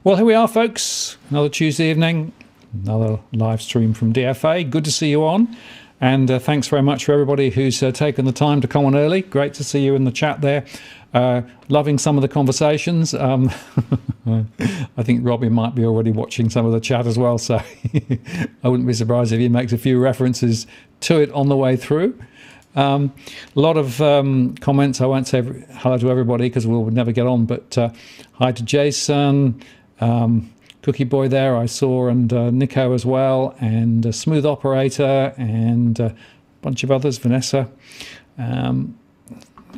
Well, here we are, folks. Another Tuesday evening, another live stream from DFA. Good to see you on. And thanks very much for everybody who's taken the time to come on early. Great to see you in the chat there. Loving some of the conversations. I think Robbie might be already watching some of the chat as well, so I wouldn't be surprised if he makes a few references to it on the way through. A lot of comments. I won't say hello to everybody because we'll never get on, but hi to Jason, Cookie Boy there I saw, and Nico as well, and Smooth Operator, and a bunch of others, Vanessa.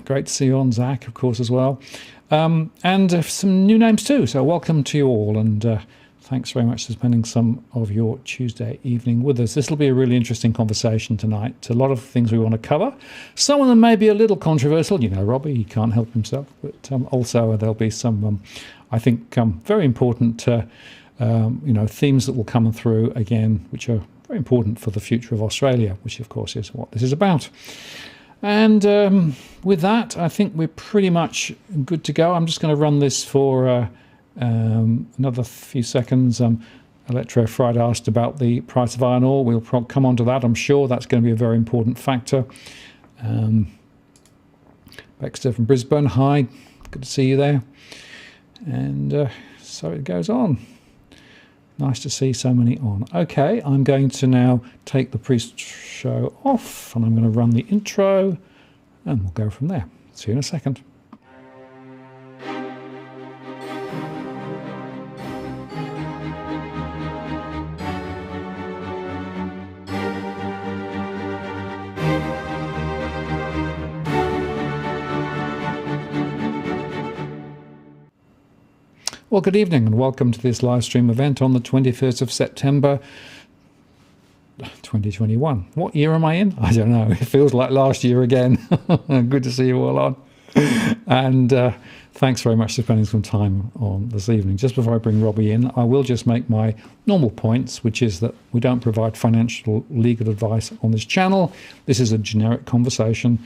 Great to see you on, Zach, of course, as well. And some new names too, so welcome to you all, and thanks very much for spending some of your Tuesday evening with us. This will be a really interesting conversation tonight. A lot of things we want to cover. Some of them may be a little controversial. You know, Robbie, he can't help himself. But also there'll be some, I think, very important, themes that will come through again, which are very important for the future of Australia, which, of course, is what this is about. And with that, I think we're pretty much good to go. I'm just going to run this for another few seconds. Electro Friday asked about the price of iron ore. We'll come on to that, I'm sure. That's going to be a very important factor. Baxter from Brisbane, hi. Good to see you there. And so it goes on. Nice to see so many on. Okay, I'm going to now take the pre-show off, and I'm going to run the intro, and we'll go from there. See you in a second. Well, good evening and welcome to this live stream event on the 21st of September 2021. What year am I in? I don't know. It feels like last year again. Good to see you all on. And thanks very much for spending some time on this evening. Just before I bring Robbie in, I will just make my normal points, which is that we don't provide financial legal advice on this channel. This is a generic conversation.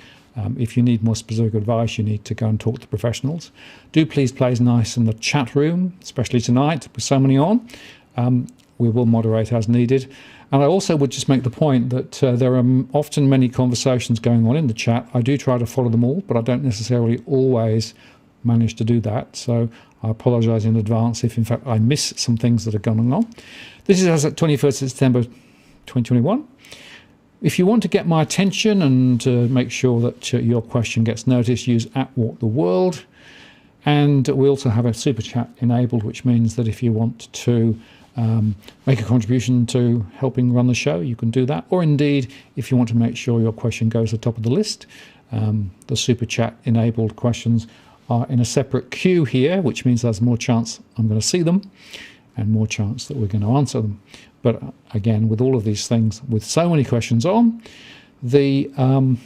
If you need more specific advice, you need to go and talk to professionals. Do please play nice in the chat room, especially tonight with so many on. We will moderate as needed. And I also would just make the point that there are often many conversations going on in the chat. I do try to follow them all, but I don't necessarily always manage to do that. So I apologise in advance if, in fact, I miss some things that are going on. This is as at 21st of September 2021. If you want to get my attention and make sure that your question gets noticed, use @WalkTheWorld. And we also have a super chat enabled, which means that if you want to make a contribution to helping run the show, you can do that. Or indeed, if you want to make sure your question goes to the top of the list, the super chat enabled questions are in a separate queue here, which means there's more chance I'm going to see them and more chance that we're going to answer them. But again, with all of these things, with so many questions on, the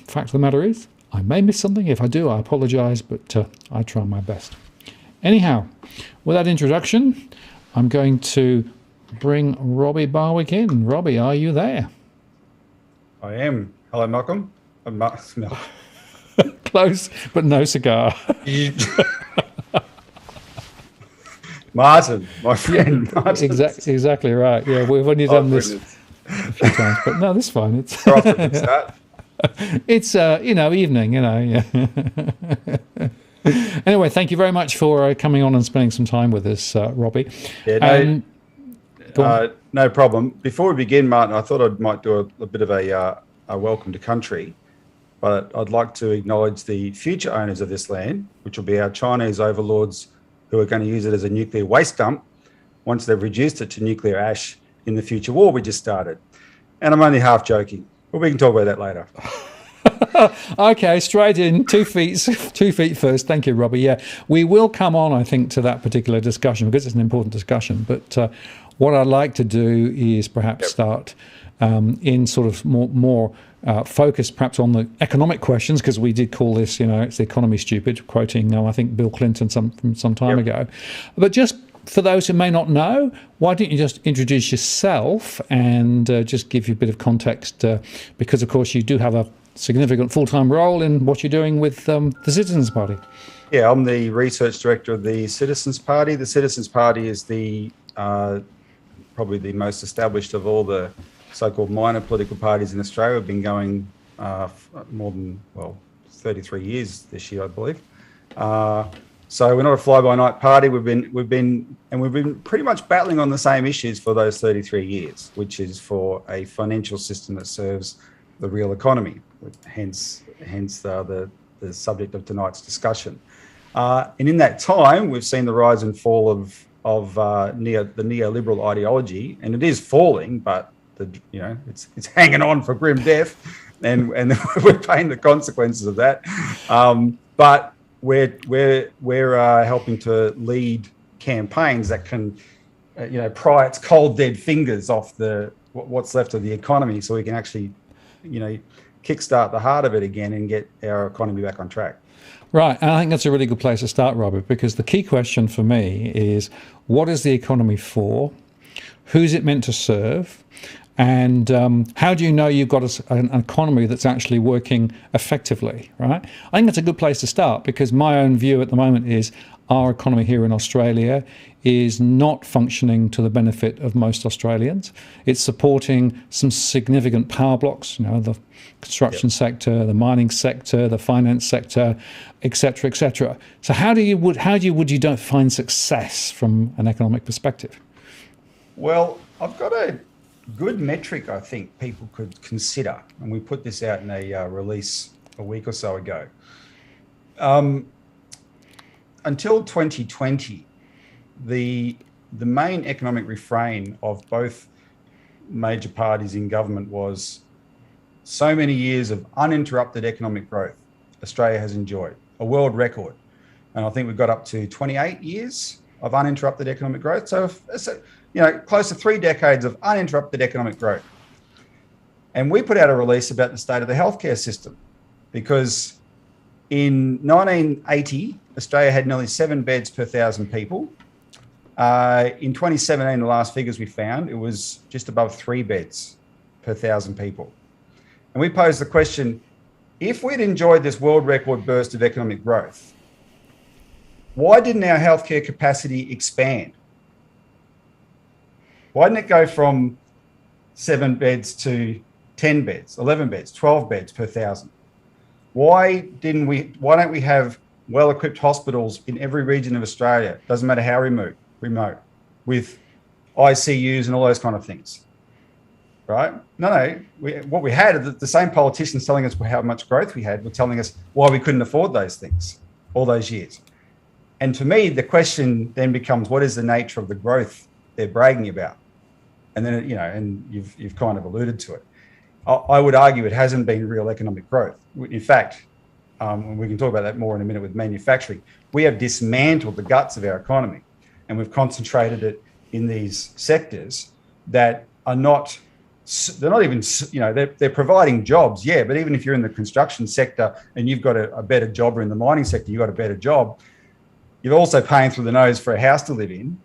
fact of the matter is, I may miss something. If I do, I apologise, but I try my best. Anyhow, with that introduction, I'm going to bring Robbie Barwick in. Robbie, are you there? I am. Hello, Malcolm. Close, but no cigar. Martin, my friend. Martin. Exactly right. Yeah, we've only done this a few times, but no, that's fine. It's it's evening. Yeah. Anyway, thank you very much for coming on and spending some time with us, Robbie. Yeah, no problem. Before we begin, Martin, I thought I might do a bit of a welcome to country, but I'd like to acknowledge the future owners of this land, which will be our Chinese overlords, who are going to use it as a nuclear waste dump once they've reduced it to nuclear ash in the future war we just started. And I'm only half joking, but we can talk about that later. Okay, straight in, 2 feet first. Thank you, Robbie. Yeah, we will come on, I think, to that particular discussion because it's an important discussion. But what I'd like to do is perhaps start in sort of more focus perhaps on the economic questions, because we did call this, it's the economy stupid, quoting, I think, Bill Clinton from some time ago. But just for those who may not know, why don't you just introduce yourself and just give you a bit of context, because, of course, you do have a significant full-time role in what you're doing with the Citizens Party. Yeah, I'm the research director of the Citizens Party. The Citizens Party is the probably the most established of all the so-called minor political parties in Australia. We've been going more than, 33 years this year, I believe. So we're not a fly-by-night party. We've been pretty much battling on the same issues for those 33 years, which is for a financial system that serves the real economy. Hence the subject of tonight's discussion. And in that time, we've seen the rise and fall of the neoliberal ideology, and it is falling, but it's hanging on for grim death, and we're paying the consequences of that. But we're helping to lead campaigns that can, pry its cold dead fingers off what's left of the economy, so we can actually, kickstart the heart of it again and get our economy back on track. Right, and I think that's a really good place to start, Robbie, because the key question for me is, what is the economy for? Who's it meant to serve? And how do you know you've got an economy that's actually working effectively, right? I think that's a good place to start, because my own view at the moment is our economy here in Australia is not functioning to the benefit of most Australians. It's supporting some significant power blocks, the construction sector, the mining sector, the finance sector, et cetera, et cetera. So how would you define success from an economic perspective? Well, I've got a good metric I think people could consider, and we put this out in a release a week or so ago. Until 2020, the main economic refrain of both major parties in government was so many years of uninterrupted economic growth Australia has enjoyed, a world record. And I think we've got up to 28 years of uninterrupted economic growth. So, close to 3 decades of uninterrupted economic growth. And we put out a release about the state of the healthcare system, because in 1980, Australia had nearly 7 beds per 1,000 people. In 2017, the last figures we found, it was just above 3 beds per 1,000 people. And we posed the question, if we'd enjoyed this world record burst of economic growth, why didn't our healthcare capacity expand? Why didn't it go from 7 beds to 10 beds, 11 beds, 12 beds per 1,000? Why don't we have well-equipped hospitals in every region of Australia? Doesn't matter how remote, with ICUs and all those kind of things, right? No. What we had, the same politicians telling us how much growth we had were telling us why we couldn't afford those things all those years. And for me, the question then becomes, what is the nature of the growth they're bragging about? And then, and you've kind of alluded to it. I would argue it hasn't been real economic growth. In fact, and we can talk about that more in a minute with manufacturing, we have dismantled the guts of our economy, and we've concentrated it in these sectors that are they're not even, they're providing jobs, yeah, but even if you're in the construction sector and you've got a better job, or in the mining sector, you've got a better job, you're also paying through the nose for a house to live in,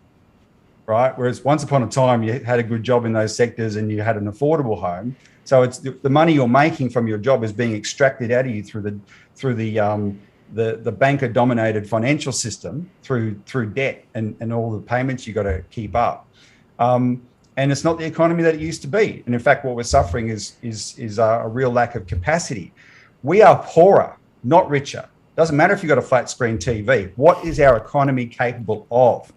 right? Whereas once upon a time, you had a good job in those sectors and you had an affordable home. So it's the money you're making from your job is being extracted out of you through the banker-dominated financial system, through debt and all the payments you got to keep up. And it's not the economy that it used to be. And in fact, what we're suffering is a real lack of capacity. We are poorer, not richer. Doesn't matter if you've got a flat screen TV. What is our economy capable of,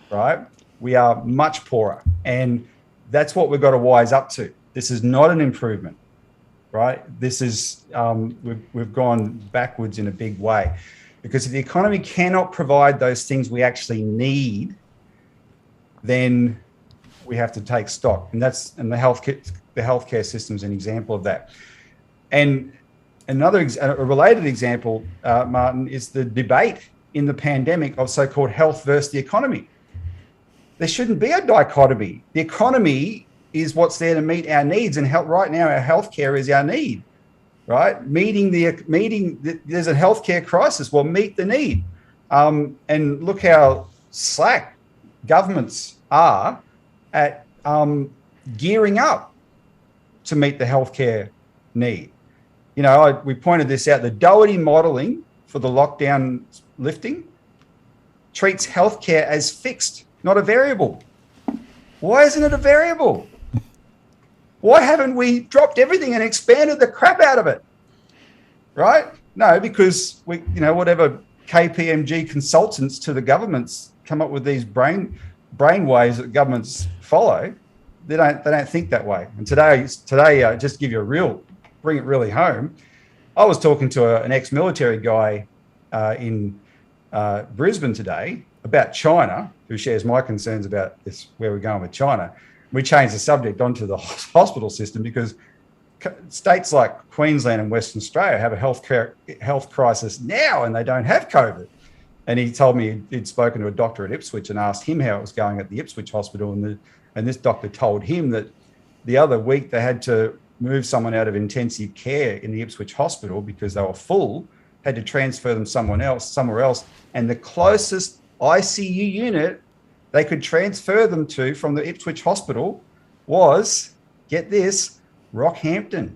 right? We are much poorer. And that's what we've got to wise up to. This is not an improvement, right? This is, we've gone backwards in a big way. Because if the economy cannot provide those things we actually need, then we have to take stock. And the healthcare system is an example of that. And a related example, Martin, is the debate in the pandemic of so-called health versus the economy. There shouldn't be a dichotomy. The economy is what's there to meet our needs, and right now our healthcare is our need, right? There's a healthcare crisis. Well, meet the need, and look how slack governments are at gearing up to meet the healthcare need. We pointed this out. The Doherty modelling for for the lockdown lifting treats healthcare as fixed, not a variable. Why isn't it a variable? Why haven't we dropped everything and expanded the crap out of it? Right? No, because we, whatever KPMG consultants to the governments come up with these brain waves that governments follow. They don't think that way. And today, just to give you bring it really home. I was talking to an ex-military guy in Brisbane today about China, who shares my concerns about this, where we're going with China. We changed the subject onto the hospital system because states like Queensland and Western Australia have a health crisis now, and they don't have COVID. And he told me he'd spoken to a doctor at Ipswich and asked him how it was going at the Ipswich hospital, and this doctor told him that the other week they had to move someone out of intensive care in the Ipswich hospital because they were full, had to transfer them somewhere else, and the closest ICU unit they could transfer them to from the Ipswich hospital was, get this, Rockhampton.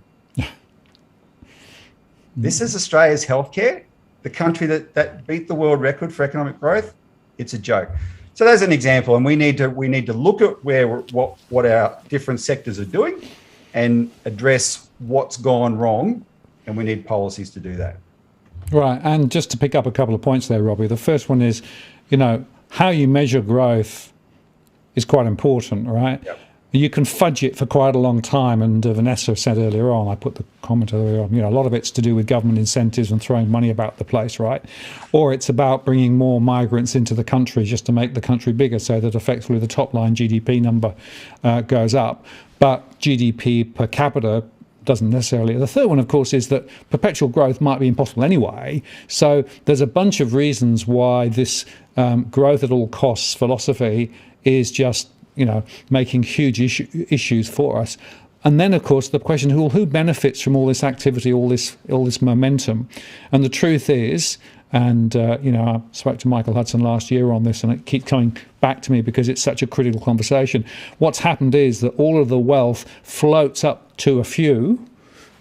This is Australia's healthcare, the country that beat the world record for economic growth. It's a joke. So there's an example, and we need to look at what our different sectors are doing and address what's gone wrong, and we need policies to do that. Right, and just to pick up a couple of points there, Robbie. The first one is, how you measure growth is quite important, right? Yep. You can fudge it for quite a long time, and Vanessa said earlier on, I put the comment earlier on, a lot of it's to do with government incentives and throwing money about the place, right? Or it's about bringing more migrants into the country just to make the country bigger so that effectively the top line GDP number goes up. But GDP per capita doesn't necessarily. The third one, of course, is that perpetual growth might be impossible anyway. So there's a bunch of reasons why this growth at all costs philosophy is just making huge issues for us. And then, of course, the question, who benefits from all this activity, all this momentum? And the truth is, and I spoke to Michael Hudson last year on this, and it keeps coming back to me because it's such a critical conversation. What's happened is that all of the wealth floats up to a few,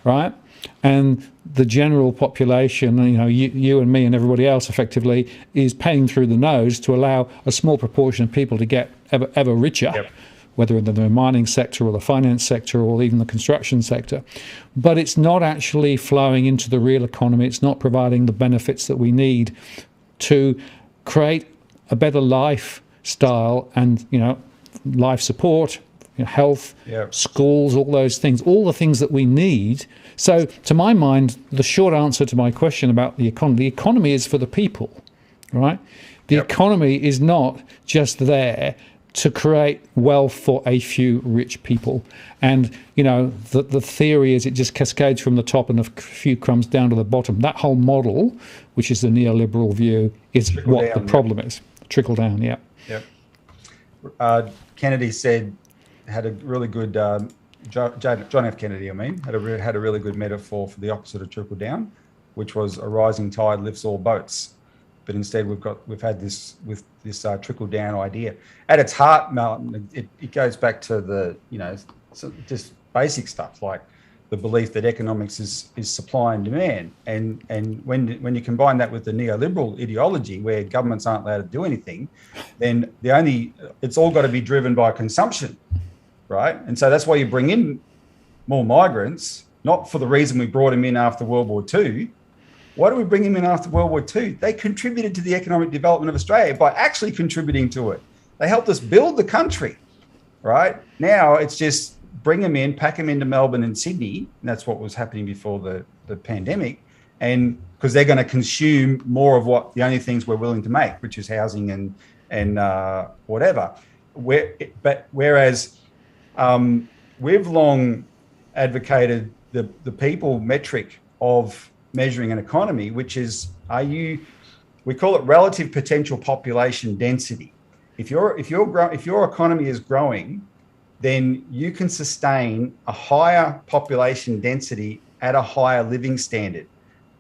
right? And the general population, you and me and everybody else effectively is paying through the nose to allow a small proportion of people to get ever richer, yep. Whether in the mining sector or the finance sector or even the construction sector. But it's not actually flowing into the real economy. It's not providing the benefits that we need to create a better lifestyle and, life support, health, yep. schools, all those things, all the things that we need. So to my mind, the short answer to my question about the economy is for the people, right? The yep. economy is not just there to create wealth for a few rich people. And, the theory is it just cascades from the top and a few crumbs down to the bottom. That whole model, which is the neoliberal view, is what the problem is. Trickle down, yeah. Yep. Kennedy had a really good, John F. Kennedy, had a really good metaphor for the opposite of trickle down, which was a rising tide lifts all boats. But instead, we've had this trickle down idea. At its heart, Martin, it goes back to just basic stuff like the belief that economics is supply and demand. And when you combine that with the neoliberal ideology, where governments aren't allowed to do anything, then it's all got to be driven by consumption, right? And so that's why you bring in more migrants, not for the reason we brought them in after World War II. Why do we bring them in after World War II? They contributed to the economic development of Australia by actually contributing to it. They helped us build the country, right? Now it's just bring them in, pack them into Melbourne and Sydney, and that's what was happening before the pandemic, and because they're going to consume more of what the only things we're willing to make, which is housing and whatever. Whereas we've long advocated the people metric of measuring an economy, which is we call it relative potential population density. If your economy is growing, then you can sustain a higher population density at a higher living standard.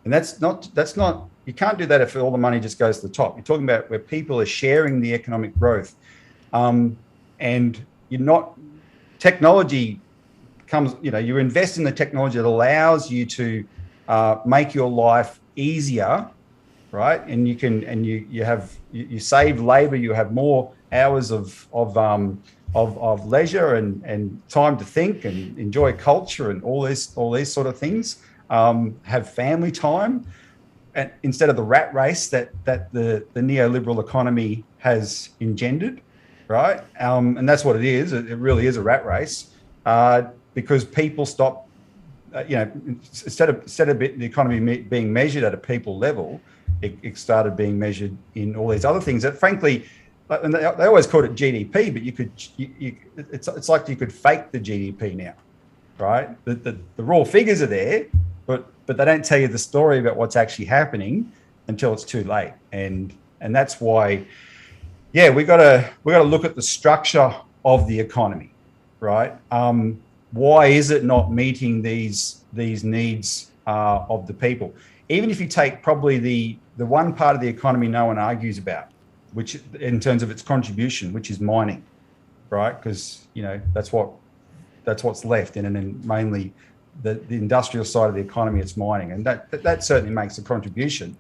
And that's not you can't do that if all the money just goes to the top. You're talking about where people are sharing the economic growth. And technology comes, you invest in the technology that allows you to make your life easier right? And you save labor, you have more hours of leisure and time to think and enjoy culture and all these sort of things. Have family time, and instead of the rat race that the neoliberal economy has engendered, right? And that's what it is. It really is a rat race, because people stop. Instead of the economy being measured at a people level, it started being measured in all these other things that, frankly, and they always called it GDP, but it's like you could fake the GDP now, right? The raw figures are there, but they don't tell you the story about what's actually happening until it's too late, and that's why, we got to look at the structure of the economy, right? Why is it not meeting these needs of the people? Even if you take probably the one part of the economy no one argues about, which in terms of its contribution, which is mining, right? Because that's what's left, and then mainly the industrial side of the economy, it's mining, and that certainly makes a contribution.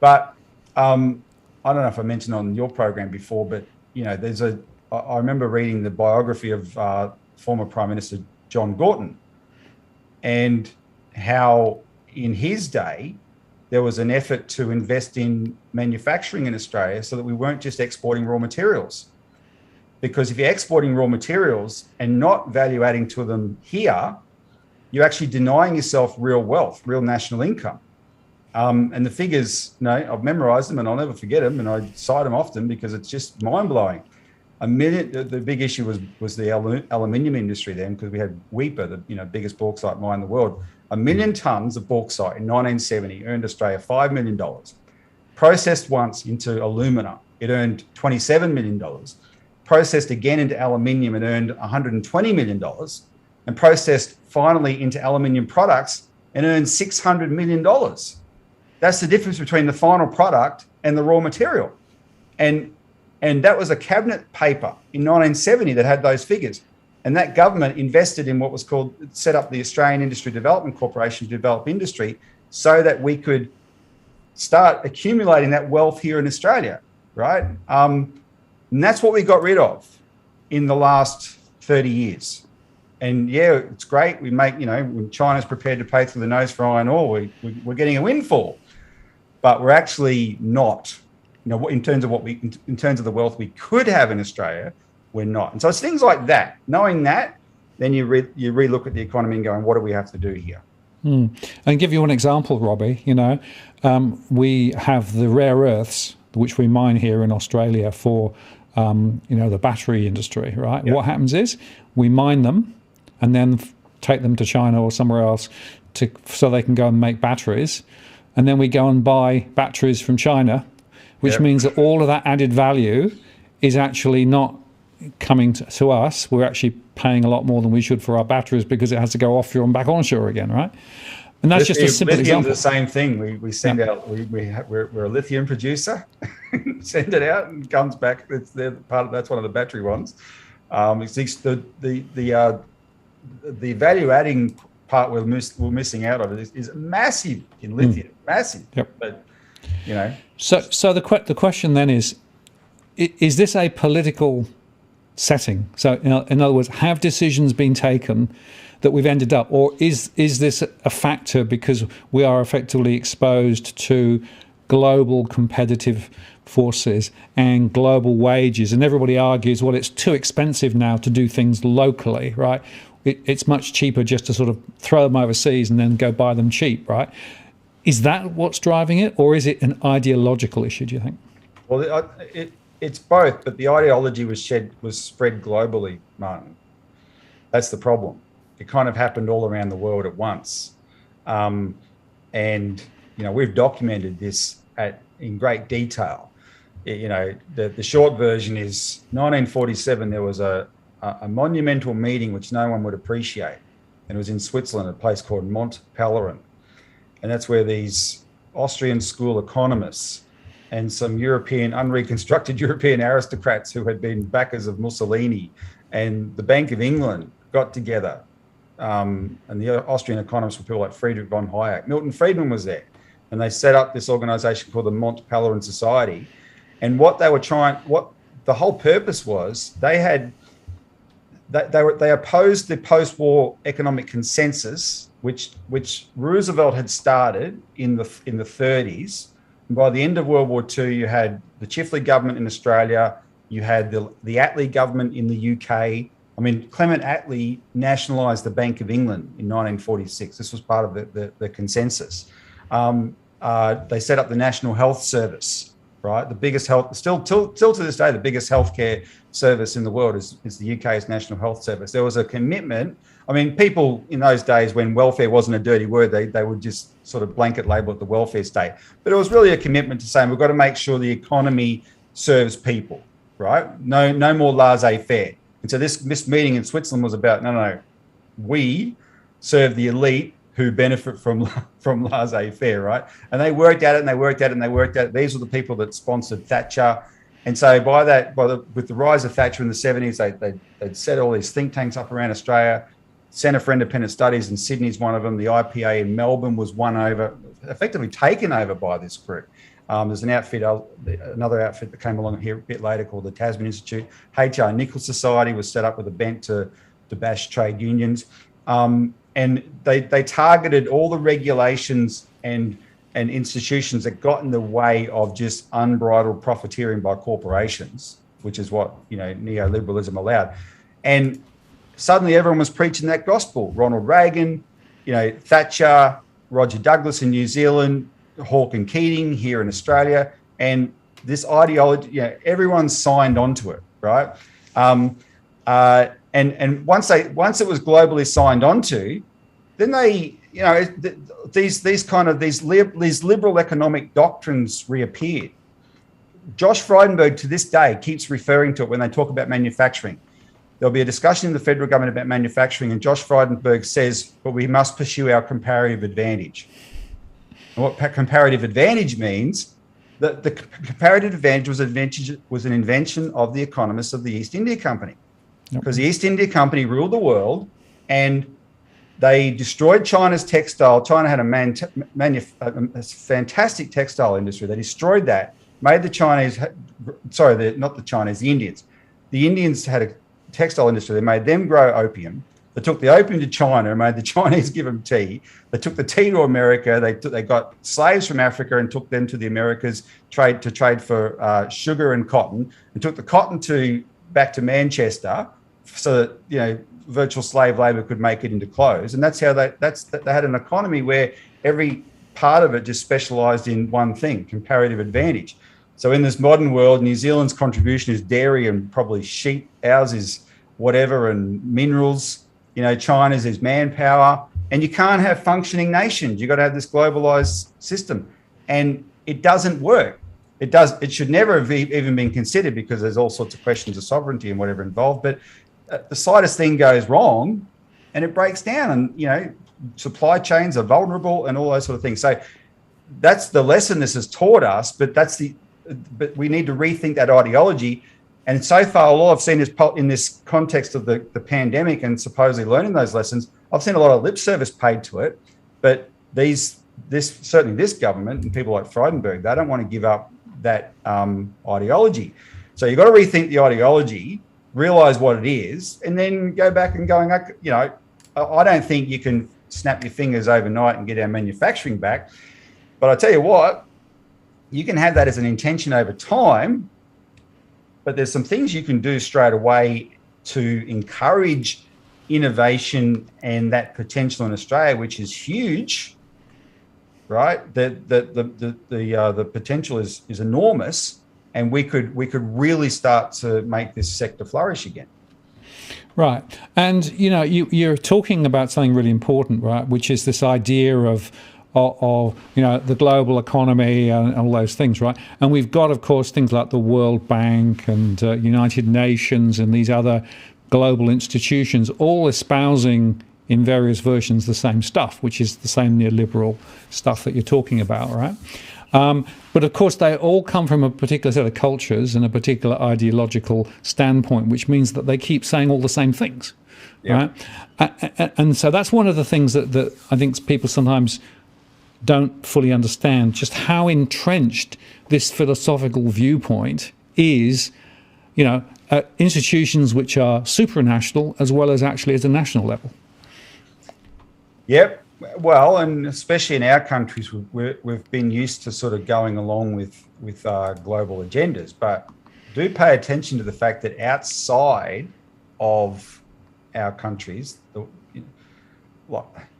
But I don't know if I mentioned on your program before, but I remember reading the biography of former Prime Minister John Gorton, and how in his day there was an effort to invest in manufacturing in Australia so that we weren't just exporting raw materials. Because if you're exporting raw materials and not value adding to them here, you're actually denying yourself real wealth, real national income. And the figures, I've memorized them and I'll never forget them, and I cite them often because it's just mind-blowing. The big issue was the aluminium industry then, because we had Weipa, the biggest bauxite mine in the world. 1 million tonnes of bauxite in 1970 earned Australia $5 million. Processed once into alumina, it earned $27 million. Processed again into aluminium, it earned $120 million. And processed finally into aluminium products and earned $600 million. That's the difference between the final product and the raw material. And that was a cabinet paper in 1970 that had those figures. And that government invested in what was set up the Australian Industry Development Corporation to develop industry so that we could start accumulating that wealth here in Australia, right? And that's what we got rid of in the last 30 years. And it's great. We make, when China's prepared to pay through the nose for iron ore, we're getting a windfall, but we're actually not. In terms of the wealth we could have in Australia, we're not. And so it's things like that. Knowing that, then you re-look at the economy and going, what do we have to do here? And give you one example, Robbie. We have the rare earths which we mine here in Australia for, the battery industry, right? Yep. What happens is we mine them and then take them to China or somewhere else so they can go and make batteries, and then we go and buy batteries from China, which means that all of that added value is actually not coming to us. We're actually paying a lot more than we should for our batteries because it has to go offshore and back onshore again, right? And that's just a simple example. The same thing. We send out. We're a lithium producer. Send it out and it comes back. That's one of the battery ones. The value adding part we're missing out of is massive in lithium. Massive. Yep. But So the question then is this a political setting? So in other words, have decisions been taken that we've ended up, or is this a factor because we are effectively exposed to global competitive forces and global wages, and everybody argues, well, it's too expensive now to do things locally, right? It's much cheaper just to sort of throw them overseas and then go buy them cheap, right? Is that what's driving it, or is it an ideological issue, do you think? Well, it's both, but the ideology was spread globally, Martin. That's the problem. It kind of happened all around the world at once. And, we've documented this in great detail. The short version is 1947, there was a monumental meeting which no one would appreciate. And it was in Switzerland, a place called Mont Pelerin. And that's where these Austrian school economists and some unreconstructed European aristocrats who had been backers of Mussolini and the Bank of England got together. And the Austrian economists were people like Friedrich von Hayek. Milton Friedman was there. and they set up this organization called the Mont Pelerin Society. And what they were what the whole purpose was, they opposed the post-war economic consensus, which Roosevelt had started in the 30s. And by the end of World War II, you had the Chifley government in Australia, you had the Attlee government in the UK. I mean, Clement Attlee nationalised the Bank of England in 1946. This was part of the consensus. They set up the National Health Service, right? The biggest health, still to this day, the biggest healthcare service in the world is the UK's National Health Service. There was a commitment. I mean, people in those days when welfare wasn't a dirty word, they would just sort of blanket label it the welfare state. But it was really a commitment to saying we've got to make sure the economy serves people, right? No more laissez-faire. And so this meeting in Switzerland was about, no, we serve the elite who benefit from laissez-faire, right? And they worked at it and they worked at it and they worked at it. These were the people that sponsored Thatcher. And so with the rise of Thatcher in the 70s, they'd set all these think tanks up around Australia. Centre for Independent Studies in Sydney is one of them. The IPA in Melbourne was effectively taken over by this group. There's another outfit that came along here a bit later called the Tasman Institute. H.R. Nichols Society was set up with a bent to bash trade unions. And they targeted all the regulations and institutions that got in the way of just unbridled profiteering by corporations, which is what neoliberalism allowed. And suddenly everyone was preaching that gospel. Ronald Reagan, Thatcher, Roger Douglas in New Zealand, Hawke and Keating here in Australia, and this ideology, everyone signed onto it, right? And once it was globally signed onto, then these liberal economic doctrines reappeared. Josh Frydenberg to this day keeps referring to it when they talk about manufacturing. There'll be a discussion in the federal government about manufacturing, and Josh Frydenberg says, but we must pursue our comparative advantage. And what comparative advantage means, that the comparative advantage was an invention of the economists of the East India Company. Because the East India Company ruled the world and they destroyed China's textile. China had a fantastic textile industry. They destroyed that, made the Chinese, the Indians. The Indians had a textile industry. They made them grow opium. They took the opium to China and made the Chinese give them tea. They took the tea to America. They got slaves from Africa and took them to the Americas to trade for sugar and cotton, and took the cotton back to Manchester so that virtual slave labor could make it into clothes. And that's how they had an economy where every part of it just specialized in one thing, comparative advantage. So in this modern world, New Zealand's contribution is dairy and probably sheep. Ours is whatever and minerals. China's is manpower. And you can't have functioning nations. You've got to have this globalized system. And it doesn't work. It should never have even been considered because there's all sorts of questions of sovereignty and whatever involved. But the slightest thing goes wrong and it breaks down, and supply chains are vulnerable and all those sort of things. So that's the lesson this has taught us, but we need to rethink that ideology. And so far, all I've seen is in this context of the pandemic and supposedly learning those lessons, I've seen a lot of lip service paid to it. But certainly this government and people like Frydenberg, they don't want to give up that ideology. So you've got to rethink the ideology, realize what it is, and then go back and going, I don't think you can snap your fingers overnight and get our manufacturing back. But I tell you what, you can have that as an intention over time, but there's some things you can do straight away to encourage innovation and that potential in Australia, which is huge, right? The potential is enormous, and we could really start to make this sector flourish again. Right, and you're talking about something really important, right? Which is this idea of the global economy and all those things, right? And we've got, of course, things like the World Bank and United Nations and these other global institutions all espousing in various versions the same stuff, which is the same neoliberal stuff that you're talking about, right? But of course, they all come from a particular set of cultures and a particular ideological standpoint, which means that they keep saying all the same things, right? And so that's one of the things that I think people sometimes don't fully understand just how entrenched this philosophical viewpoint is, institutions which are supranational as well as actually at a national level. Yep. Well, and especially in our countries, we've been used to sort of going along with global agendas, but do pay attention to the fact that outside of our countries,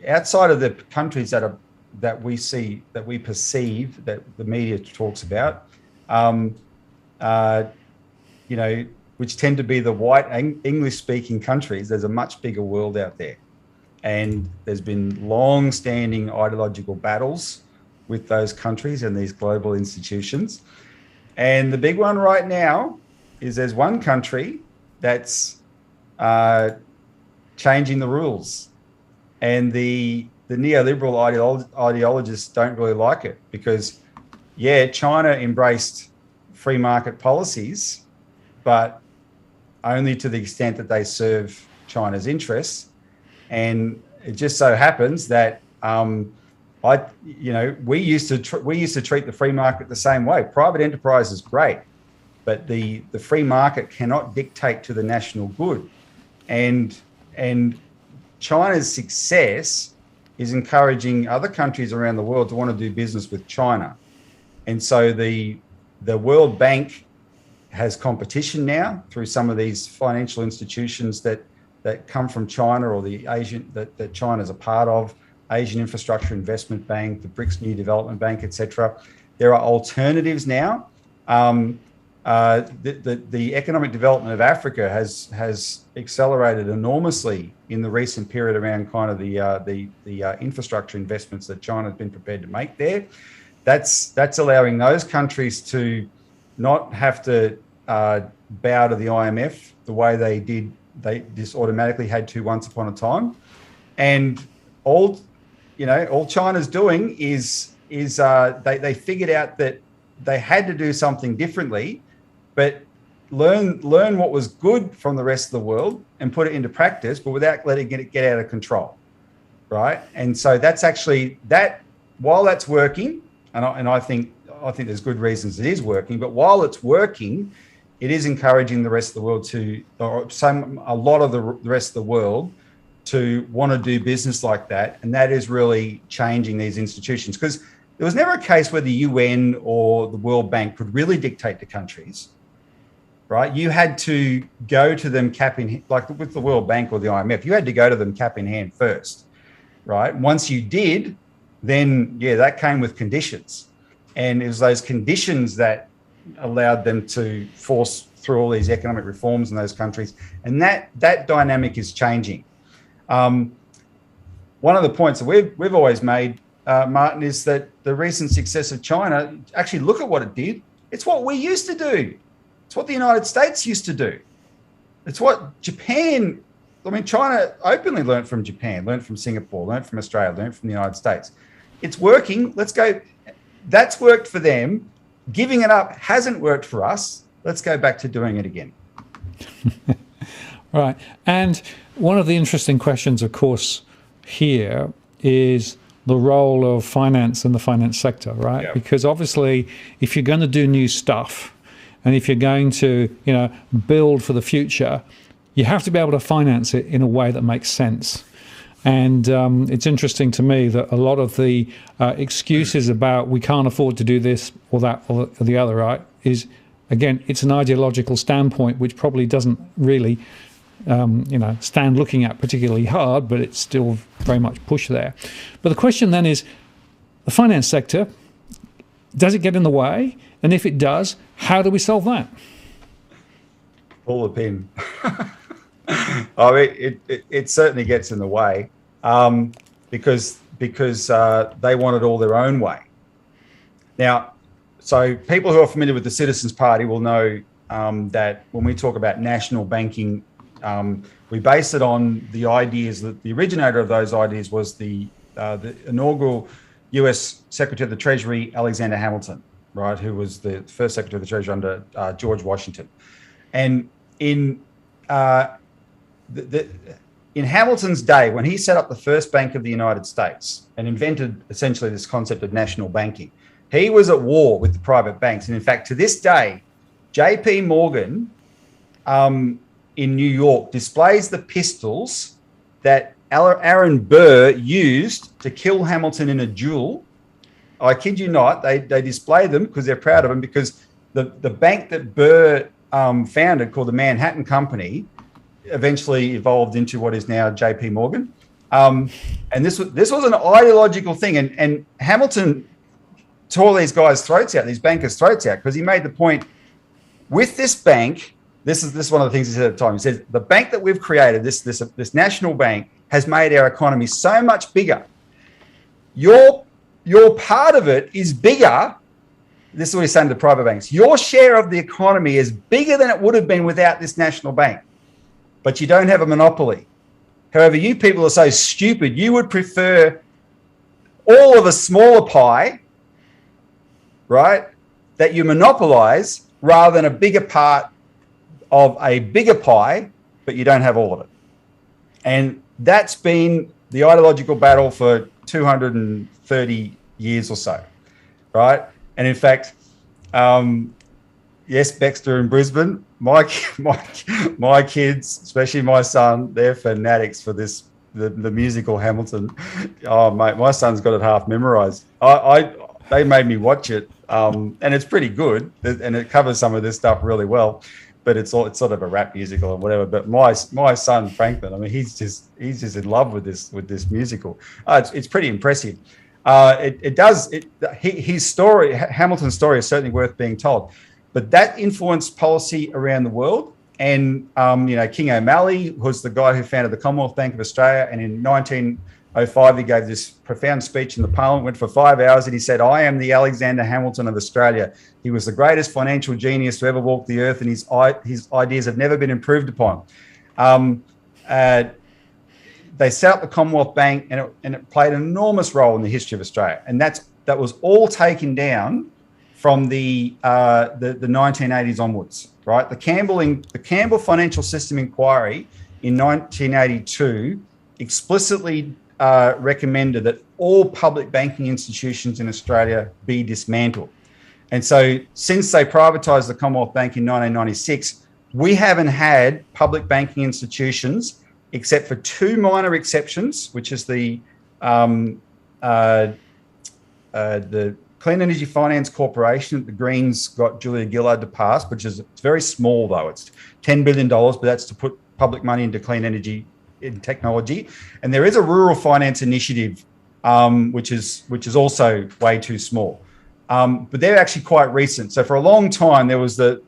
outside of the countries that we see, that we perceive, that the media talks about, which tend to be the white English-speaking countries, there's a much bigger world out there. And there's been long-standing ideological battles with those countries and these global institutions. And the big one right now is there's one country that's changing the rules. And the neoliberal ideologists don't really like it because, China embraced free market policies, but only to the extent that they serve China's interests. And it just so happens that we used to treat the free market the same way. Private enterprise is great, but the free market cannot dictate to the national good. And China's success is encouraging other countries around the world to want to do business with China. And so the World Bank has competition now through some of these financial institutions that come from China or the Asian that China's a part of, Asian Infrastructure Investment Bank, the BRICS New Development Bank, etc. There are alternatives now. The economic development of Africa has accelerated enormously in the recent period around kind of the infrastructure investments that China has been prepared to make there. That's allowing those countries to not have to bow to the IMF the way they did. They just automatically had to once upon a time, and all China's doing is they figured out that they had to do something differently, but learn what was good from the rest of the world and put it into practice, but without letting it get out of control, right? And so that's actually that. While that's working, and I think there's good reasons it is working, but while it's working, it is encouraging the rest of the world a lot of the rest of the world to want to do business like that. And that is really changing these institutions, because there was never a case where the UN or the World Bank could really dictate to countries, right? You had to go to them cap in, like with the World Bank or the IMF, you had to go to them cap in hand first, right? Once you did, then that came with conditions. And it was those conditions that allowed them to force through all these economic reforms in those countries. And that dynamic is changing. One of the points that we've always made, Martin, is that the recent success of China, actually look at what it did. It's what we used to do. It's what the United States used to do. It's what Japan, China openly learned from Japan, learned from Singapore, learned from Australia, learned from the United States. It's working. Let's go. That's worked for them. Giving it up hasn't worked for us. Let's go back to doing it again. Right. And one of the interesting questions, of course, here is the role of finance in the finance sector, right? Yeah. Because obviously, if you're going to do new stuff and if you're going to, build for the future, you have to be able to finance it in a way that makes sense. And it's interesting to me that a lot of the excuses about we can't afford to do this or that or the other, right, is, again, it's an ideological standpoint which probably doesn't really, stand looking at particularly hard, but it's still very much pushed there. But the question then is, the finance sector, does it get in the way? And if it does, how do we solve that? Pull the pin. It certainly gets in the way because they want it all their own way. Now, so people who are familiar with the Citizens Party will know that when we talk about national banking, we base it on the ideas that the originator of those ideas was the inaugural US Secretary of the Treasury, Alexander Hamilton, right, who was the first Secretary of the Treasury under George Washington. And in in Hamilton's day, when he set up the first bank of the United States and invented essentially this concept of national banking, he was at war with the private banks. And in fact, to this day, JP Morgan in New York displays the pistols that Aaron Burr used to kill Hamilton in a duel. I kid you not, they display them because they're proud of them, because the bank that Burr founded, called the Manhattan Company, eventually evolved into what is now JP Morgan. And this was an ideological thing. And Hamilton tore these guys' throats out, these bankers' throats out, because he made the point, with this bank, this is one of the things he said at the time. He said, the bank that we've created, this national bank, has made our economy so much bigger. Your part of it is bigger. This is what he's saying to private banks. Your share of the economy is bigger than it would have been without this national bank, but you don't have a monopoly. However, you people are so stupid, you would prefer all of a smaller pie, right, that you monopolize, rather than a bigger part of a bigger pie, but you don't have all of it. And that's been the ideological battle for 230 years or so, right? And in fact, yes, Baxter in Brisbane, my kids, especially my son, they're fanatics for this, the musical Hamilton. Oh, mate, my son's got it half memorized. They made me watch it, and it's pretty good, and it covers some of this stuff really well. But it's sort of a rap musical and whatever. But my son Franklin, I mean, he's just in love with this musical. It's pretty impressive. His story, Hamilton's story, is certainly worth being told. But that influenced policy around the world. And King O'Malley was the guy who founded the Commonwealth Bank of Australia. And in 1905, he gave this profound speech in the Parliament, went for 5 hours, and he said, "I am the Alexander Hamilton of Australia. He was the greatest financial genius to ever walk the earth, and his ideas have never been improved upon." They set up the Commonwealth Bank, and it played an enormous role in the history of Australia. And that was all taken down from the 1980s onwards, right? The Campbell Financial System Inquiry in 1982 explicitly recommended that all public banking institutions in Australia be dismantled. And so since they privatised the Commonwealth Bank in 1996, we haven't had public banking institutions except for two minor exceptions, which is the Clean Energy Finance Corporation that the Greens got Julia Gillard to pass, which is, it's very small though. It's $10 billion, but that's to put public money into clean energy in technology. And there is a rural finance initiative, which is also way too small. But they're actually quite recent. So for a long time, there was the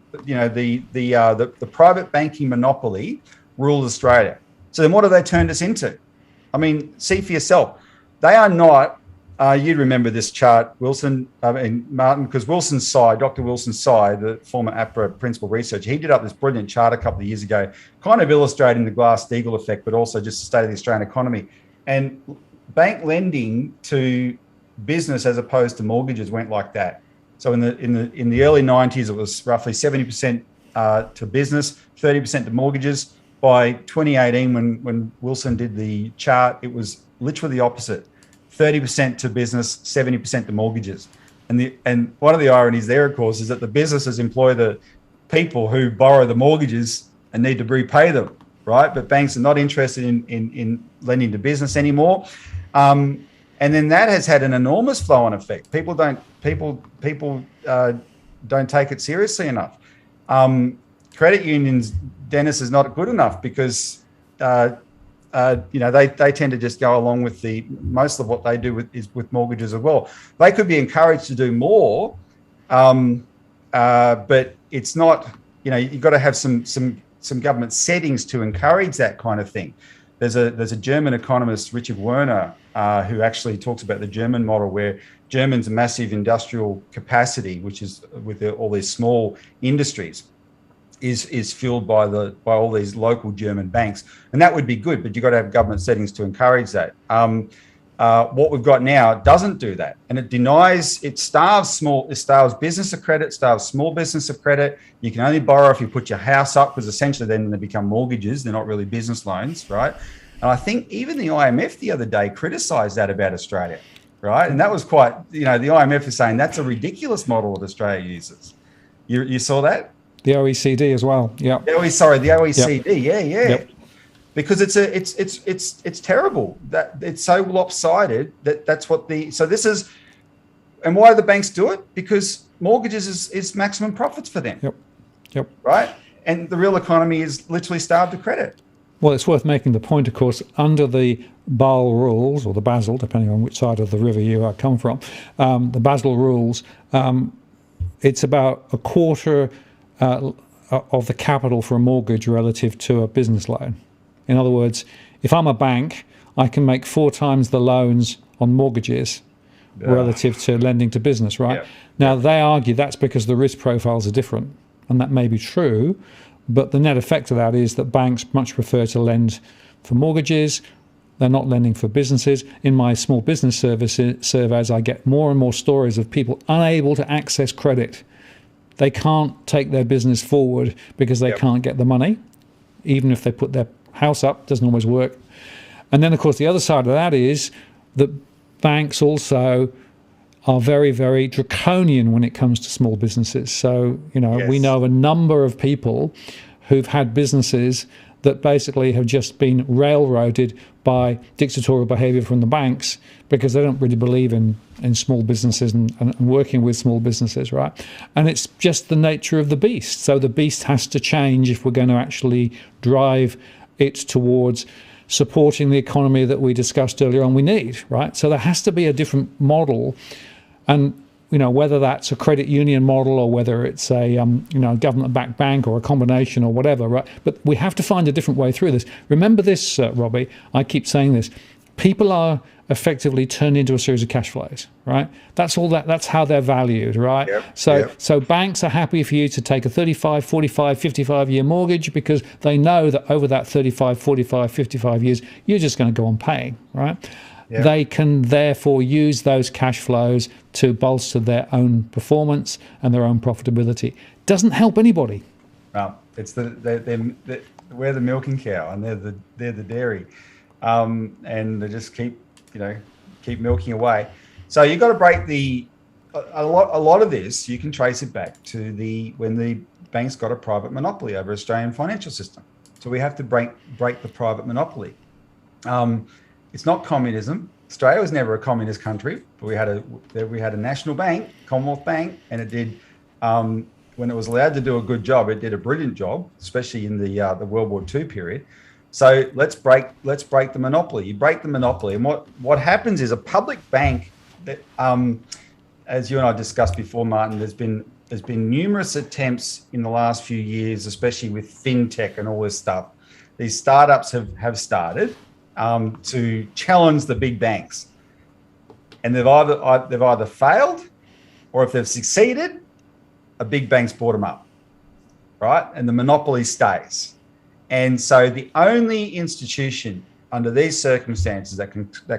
private banking monopoly ruled Australia. So then what have they turned us into? I mean, see for yourself. They are not, you'd remember this chart, Wilson, Martin, because Dr. Wilson Tsai, the former APRA principal researcher, he did up this brilliant chart a couple of years ago, kind of illustrating the Glass-Steagall effect, but also just the state of the Australian economy. And bank lending to business as opposed to mortgages went like that. So in the early 90s, it was roughly 70% to business, 30% to mortgages. By 2018, when Wilson did the chart, it was literally the opposite. 30% to business, 70% to mortgages. And one of the ironies there, of course, is that the businesses employ the people who borrow the mortgages and need to repay them, right? But banks are not interested in lending to business anymore. And then that has had an enormous flow-on effect. People don't take it seriously enough. Credit unions, Dennis, is not good enough because they tend to just go along with most of what they do with mortgages as well. They could be encouraged to do more, but it's not. You've got to have some government settings to encourage that kind of thing. There's a German economist, Richard Werner, who actually talks about the German model, where Germans' massive industrial capacity, which is with all these small industries, is fueled by all these local German banks, and that would be good. But you've got to have government settings to encourage that. What we've got now doesn't do that, and it starves business of credit, starves small business of credit. You can only borrow if you put your house up, because essentially then they become mortgages. They're not really business loans, right? And I think even the IMF the other day criticised that about Australia, right? And that was quite, the IMF is saying that's a ridiculous model that Australia uses. You saw that? The OECD as well. Yeah. The OECD. Yep. Yeah. Yep. Because it's terrible that it's so lopsided that's what and why do the banks do it? Because mortgages is maximum profits for them. Yep. Right? And the real economy is literally starved of credit. Well, it's worth making the point, of course, under the Basel rules, or the Basel, depending on which side of the river you come from, the Basel rules, it's about a quarter of the capital for a mortgage relative to a business loan. In other words, if I'm a bank, I can make 4 times the loans on mortgages relative to lending to business, right? Yeah. Now, they argue that's because the risk profiles are different, and that may be true, but the net effect of that is that banks much prefer to lend for mortgages. They're not lending for businesses. In my small business surveys, I get more and more stories of people unable to access credit. They can't take their business forward because they can't get the money, even if they put their house up. Doesn't always work. And then, of course, the other side of that is that banks also are very, very draconian when it comes to small businesses. So, we know a number of people who've had businesses that basically have just been railroaded by dictatorial behavior from the banks because they don't really believe in small businesses and working with small businesses, right? And it's just the nature of the beast. So the beast has to change if we're going to actually drive it towards supporting the economy that we discussed earlier on we need, right? So there has to be a different model. And whether that's a credit union model or whether it's a government-backed bank or a combination or whatever, right? But we have to find a different way through this. Remember this, Robbie, I keep saying this, people are effectively turned into a series of cash flows, right? That's how they're valued, right? So banks are happy for you to take a 35, 45, 55-year mortgage because they know that over that 35, 45, 55 years, you're just going to go on paying, right? Yep. They can therefore use those cash flows to bolster their own performance and their own profitability. Doesn't help anybody. No, it's we're the milking cow and they're the dairy, and they just keep milking away. So you've got to break a lot of this. You can trace it back to when the banks got a private monopoly over Australian financial system. So we have to break the private monopoly. It's not communism. Australia was never a communist country, but we had a national bank, Commonwealth Bank, and it did, when it was allowed to do a good job, it did a brilliant job, especially in the World War II period. So let's break the monopoly. You break the monopoly, and what happens is a public bank that, as you and I discussed before, Martin, there's been numerous attempts in the last few years, especially with fintech and all this stuff. These startups have started to challenge the big banks, and they've either failed, or if they've succeeded, a big bank's bought them up, right? And the monopoly stays. And so the only institution under these circumstances that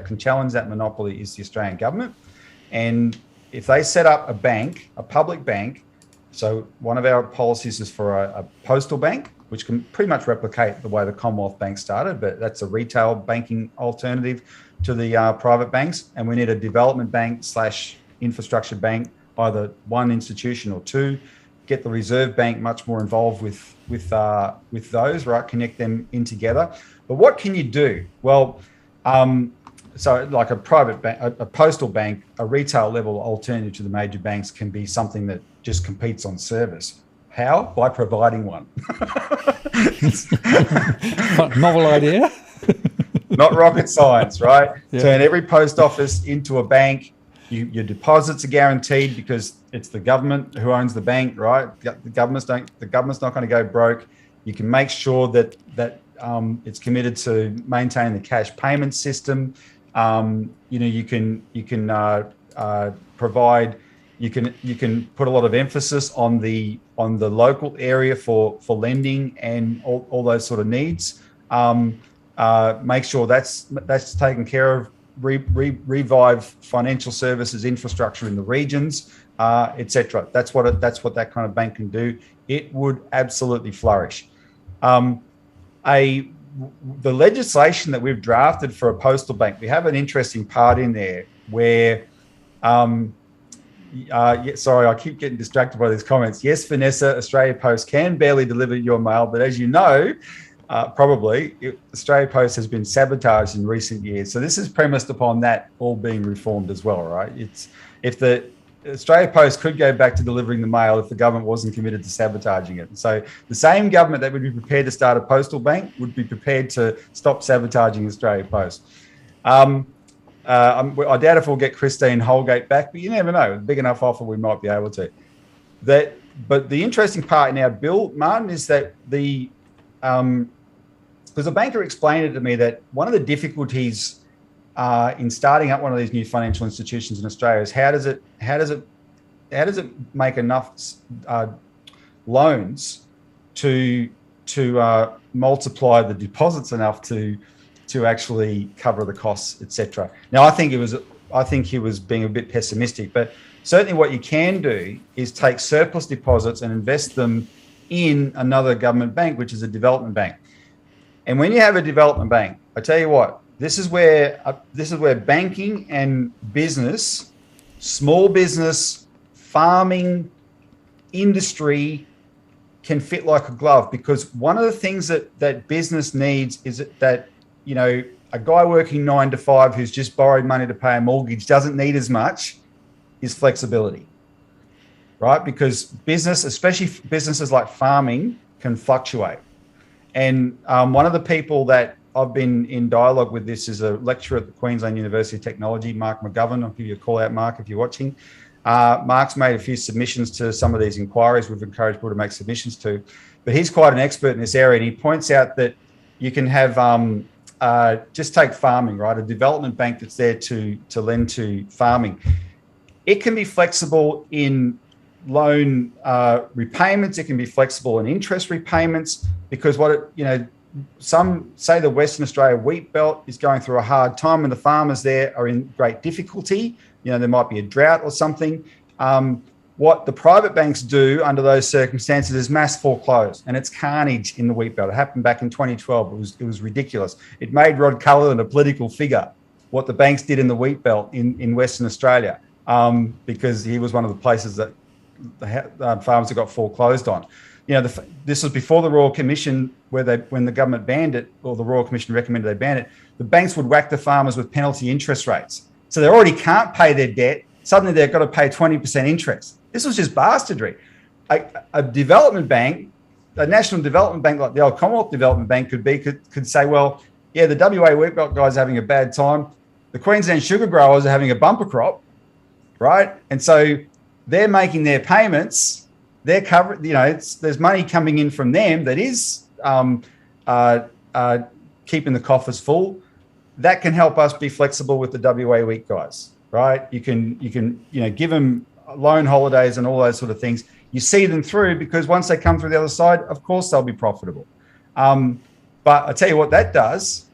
can challenge that monopoly is the Australian government. And if they set up a public bank, so one of our policies is for a postal bank, which can pretty much replicate the way the Commonwealth Bank started, but that's a retail banking alternative to the private banks. And we need a development bank / infrastructure bank, either one institution or two. Get the Reserve Bank much more involved with those, right? Connect them in together. But what can you do? Well, so like a private bank, a postal bank, a retail level alternative to the major banks can be something that just competes on service. How? By providing one. Novel idea. Not rocket science, right? Yeah. Turn every post office into a bank. Your deposits are guaranteed because it's the government who owns the bank, right? The government's not going to go broke. You can make sure that it's committed to maintaining the cash payment system. You can provide. You can put a lot of emphasis on the local area for lending and all those sort of needs. Make sure that's taken care of. Revive financial services infrastructure in the regions, etc. That's what that kind of bank can do. It would absolutely flourish. A the legislation that we've drafted for a postal bank, we have an interesting part in there where, sorry, I keep getting distracted by these comments. Yes, Vanessa, Australia Post can barely deliver your mail, but as you know, Australia Post has been sabotaged in recent years. So this is premised upon that all being reformed as well, right? If the Australia Post could go back to delivering the mail if the government wasn't committed to sabotaging it. So the same government that would be prepared to start a postal bank would be prepared to stop sabotaging Australia Post. I doubt if we'll get Christine Holgate back, but you never know. A big enough offer, we might be able to. But the interesting part in our bill, Martin, is that because a banker explained it to me that one of the difficulties in starting up one of these new financial institutions in Australia is how does it make enough loans to multiply the deposits enough to actually cover the costs, etc. Now, I think he was being a bit pessimistic, but certainly what you can do is take surplus deposits and invest them in another government bank, which is a development bank. And when you have a development bank, I tell you what, this is where banking and business, small business, farming, industry can fit like a glove, because one of the things that business needs is that a guy working 9 to 5 who's just borrowed money to pay a mortgage doesn't need as much is flexibility, right? Because business, especially businesses like farming, can fluctuate. And one of the people that I've been in dialogue with this is a lecturer at the Queensland University of Technology, Mark McGovern. I'll give you a call out, Mark, if you're watching. Mark's made a few submissions to some of these inquiries we've encouraged people to make submissions to, but he's quite an expert in this area, and he points out that you can have, just take farming, right? A development bank that's there to lend to farming. It can be flexible in loan repayments. It can be flexible in interest repayments, because some say the Western Australia wheat belt is going through a hard time and the farmers there are in great difficulty. There might be a drought or something. What the private banks do under those circumstances is mass foreclose, and it's carnage in the wheat belt. It happened back in 2012. It was ridiculous. It made Rod Cullen a political figure, what the banks did in the wheat belt in Western Australia, because he was one of the places that the farmers that got foreclosed on. This was before the Royal Commission, when the government banned it, or the Royal Commission recommended they ban it. The banks would whack the farmers with penalty interest rates. So they already can't pay their debt. Suddenly they've got to pay 20% interest. This was just bastardry. A development bank, a national development bank like the old Commonwealth Development Bank could say, well, yeah, the WA wheat belt guys are having a bad time. The Queensland sugar growers are having a bumper crop, right? And so they're making their payments. They're covered. There's money coming in from them that is keeping the coffers full. That can help us be flexible with the WA wheat guys, right? You can give them loan holidays and all those sort of things. You see them through, because once they come through the other side, of course they'll be profitable. But I tell you what that does,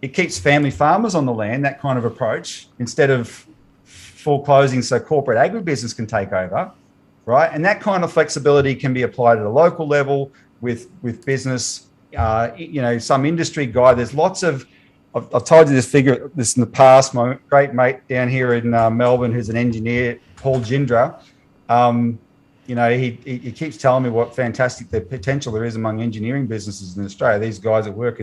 it keeps family farmers on the land, that kind of approach, instead of foreclosing so corporate agribusiness can take over, right? And that kind of flexibility can be applied at a local level with business, some industry guy. There's lots of, I've told you this in the past. My great mate down here in Melbourne, who's an engineer, Paul Jindra, he keeps telling me what fantastic the potential there is among engineering businesses in Australia. These guys that work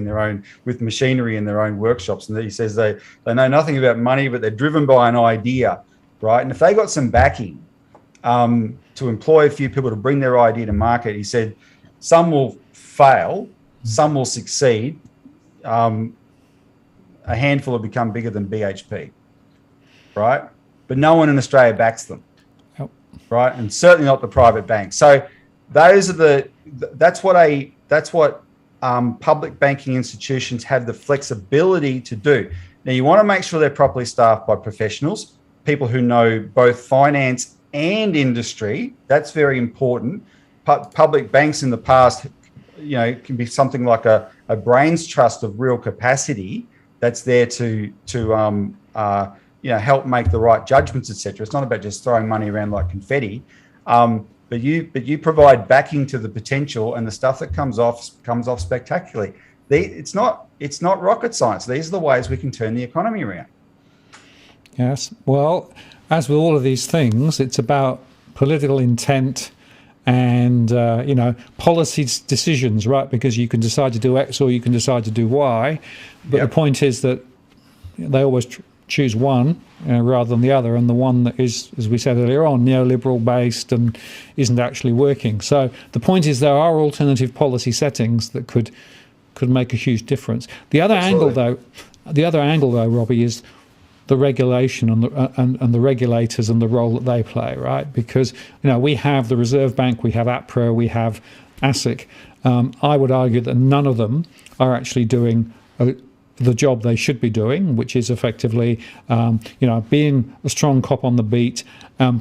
with machinery in their own workshops, and he says they know nothing about money, but they're driven by an idea, right? And if they got some backing to employ a few people to bring their idea to market, he said some will fail, some will succeed. A handful have become bigger than BHP, right? But no one in Australia backs them, right? And certainly not the private banks. So that's what public banking institutions have the flexibility to do. Now, you want to make sure they're properly staffed by professionals, people who know both finance and industry. That's very important. Public banks in the past, can be something like a brains trust of real capacity that's there to help make the right judgments, etc. It's not about just throwing money around like confetti, but you provide backing to the potential, and the stuff that comes off spectacularly. It's not rocket science. These are the ways we can turn the economy around. Yes. Well, as with all of these things, it's about political intent and policy decisions, right? Because you can decide to do X or you can decide to do Y, but the point is that they always choose one rather than the other, and the one that is, as we said earlier on, neoliberal based and isn't actually working. So the point is there are alternative policy settings that could make a huge difference. The other angle, though, Robbie, is the regulation and the regulators and the role that they play, right? Because we have the Reserve Bank, we have APRA, we have ASIC. I would argue that none of them are actually doing the job they should be doing, which is effectively, being a strong cop on the beat,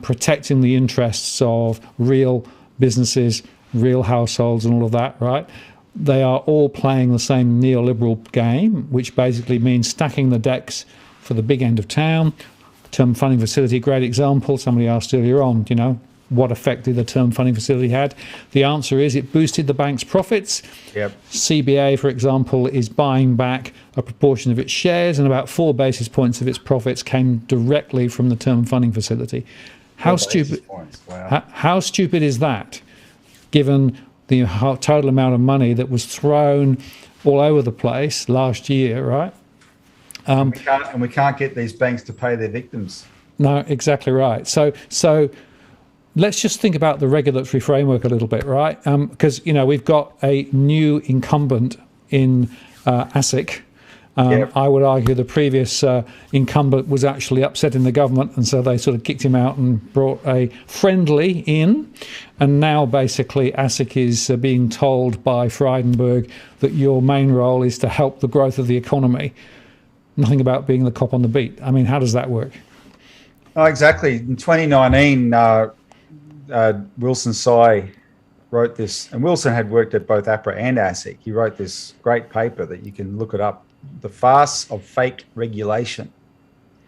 protecting the interests of real businesses, real households, and all of that, right? They are all playing the same neoliberal game, which basically means stacking the decks for the big end of town. Term funding facility, great example. Somebody asked earlier on, what effect did the term funding facility had? The answer is it boosted the bank's profits. Yep. CBA, for example, is buying back a proportion of its shares, and about 4 basis points of its profits came directly from the term funding facility. How stupid? Wow. How stupid is that, given the total amount of money that was thrown all over the place last year, right? And we can't get these banks to pay their victims. No, exactly right. So let's just think about the regulatory framework a little bit, right? Because we've got a new incumbent in ASIC. I would argue the previous incumbent was actually upsetting the government, and so they sort of kicked him out and brought a friendly in. And now basically ASIC is being told by Frydenberg that your main role is to help the growth of the economy. Nothing about being the cop on the beat. I mean, how does that work? Oh, exactly. In 2019, Wilson Tsai wrote this, and Wilson had worked at both APRA and ASIC. He wrote this great paper that you can look it up, The Farce of Fake Regulation.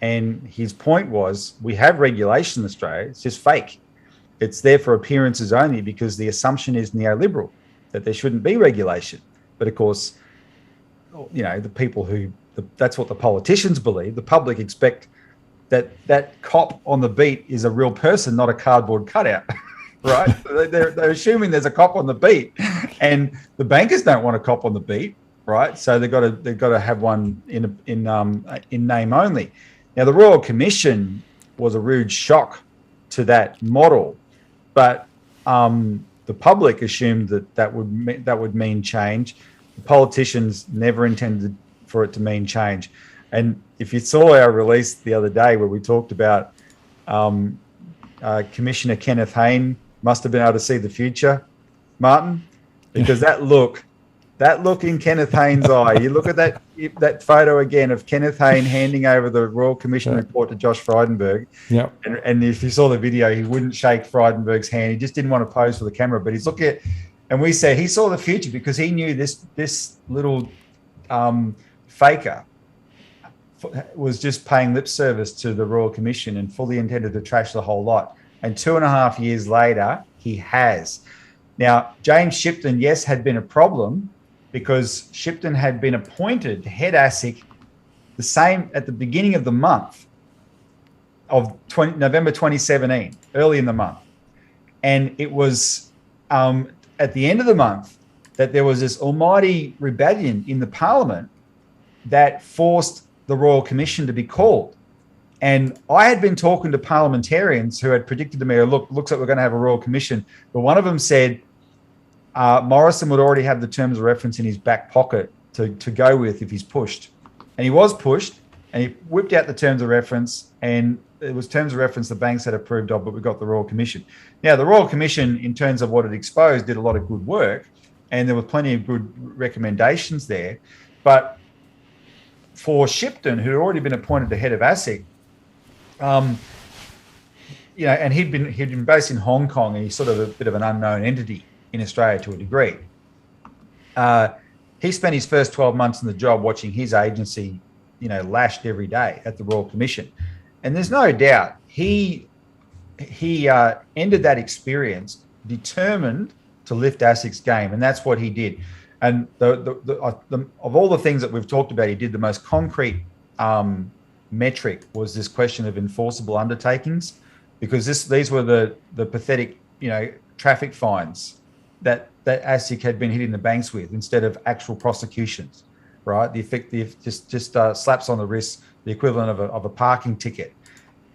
And his point was, we have regulation in Australia, it's just fake. It's there for appearances only because the assumption is neoliberal, that there shouldn't be regulation. But of course, the people that's what the politicians believe. The public expect that cop on the beat is a real person, not a cardboard cutout, right? They're assuming there's a cop on the beat, and the bankers don't want a cop on the beat, right? So they've got to have one in name only. Now, the Royal Commission was a rude shock to that model, but the public assumed that would mean change. The politicians never intended for it to mean change. And if you saw our release the other day where we talked about Commissioner Kenneth Hayne must have been able to see the future, Martin, because that look in Kenneth Hayne's eye, you look at that photo again of Kenneth Hayne handing over the Royal Commission report to Josh Frydenberg. Yeah. And if you saw the video, he wouldn't shake Frydenberg's hand. He just didn't want to pose for the camera, but he's looking at, and we said he saw the future because he knew this little faker was just paying lip service to the Royal Commission and fully intended to trash the whole lot. And 2.5 years later, he has. Now, James Shipton, yes, had been a problem because Shipton had been appointed head ASIC the same at the beginning of the month of November 2017, early in the month. And it was at the end of the month that there was this almighty rebellion in the Parliament that forced the Royal Commission to be called. And I had been talking to parliamentarians who had predicted to me, looks like we're going to have a Royal Commission. But one of them said Morrison would already have the terms of reference in his back pocket to go with if he's pushed. And he was pushed, and he whipped out the terms of reference, and it was terms of reference the banks had approved of, but we got the Royal Commission. Now, the Royal Commission, in terms of what it exposed, did a lot of good work, and there were plenty of good recommendations there. But for Shipton, who had already been appointed the head of ASIC, and he'd been based in Hong Kong, and he's sort of a bit of an unknown entity in Australia to a degree. He spent his first 12 months in the job watching his agency, lashed every day at the Royal Commission, and there's no doubt he ended that experience determined to lift ASIC's game, and that's what he did. And of all the things that we've talked about, he did the most concrete metric was this question of enforceable undertakings, because these were the pathetic, traffic fines that ASIC had been hitting the banks with instead of actual prosecutions, right? The effective just slaps on the wrist, the equivalent of a parking ticket.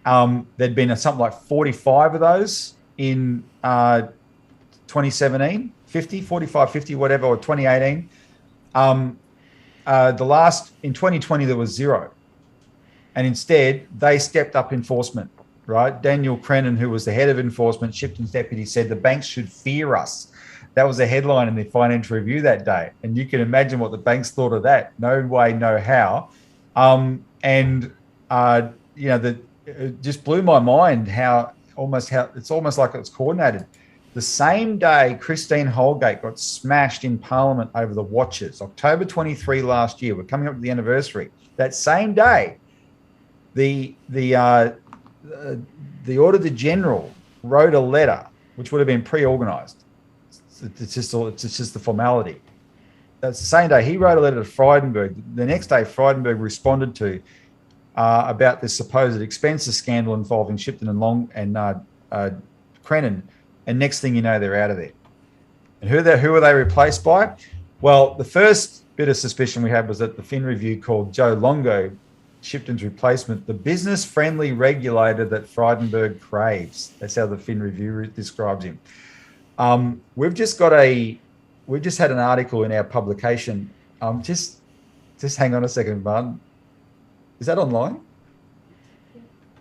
There'd been something like 45 of those in 2017, 45, 50, whatever, or 2018. In 2020, there was zero. And instead, they stepped up enforcement, right? Daniel Crennan, who was the head of enforcement, Shipton's deputy, said the banks should fear us. That was a headline in the Financial Review that day. And you can imagine what the banks thought of that. No way, no how. It just blew my mind how it's almost like it's coordinated. The same day Christine Holgate got smashed in Parliament over the watches, October 23 last year, we're coming up to the anniversary. That same day, the Auditor General wrote a letter, which would have been pre-organised. It's just the formality. That's the same day he wrote a letter to Frydenberg. The next day, Frydenberg responded to about this supposed expenses scandal involving Shipton and Long and Crennan, and next thing you know, they're out of there. And who are they replaced by? Well, the first bit of suspicion we had was that the Fin Review called Joe Longo, Shipton's replacement, the business-friendly regulator that Frydenberg craves. That's how the Fin Review describes him. We've just had an article in our publication. Just hang on a second, Martin. Is that online?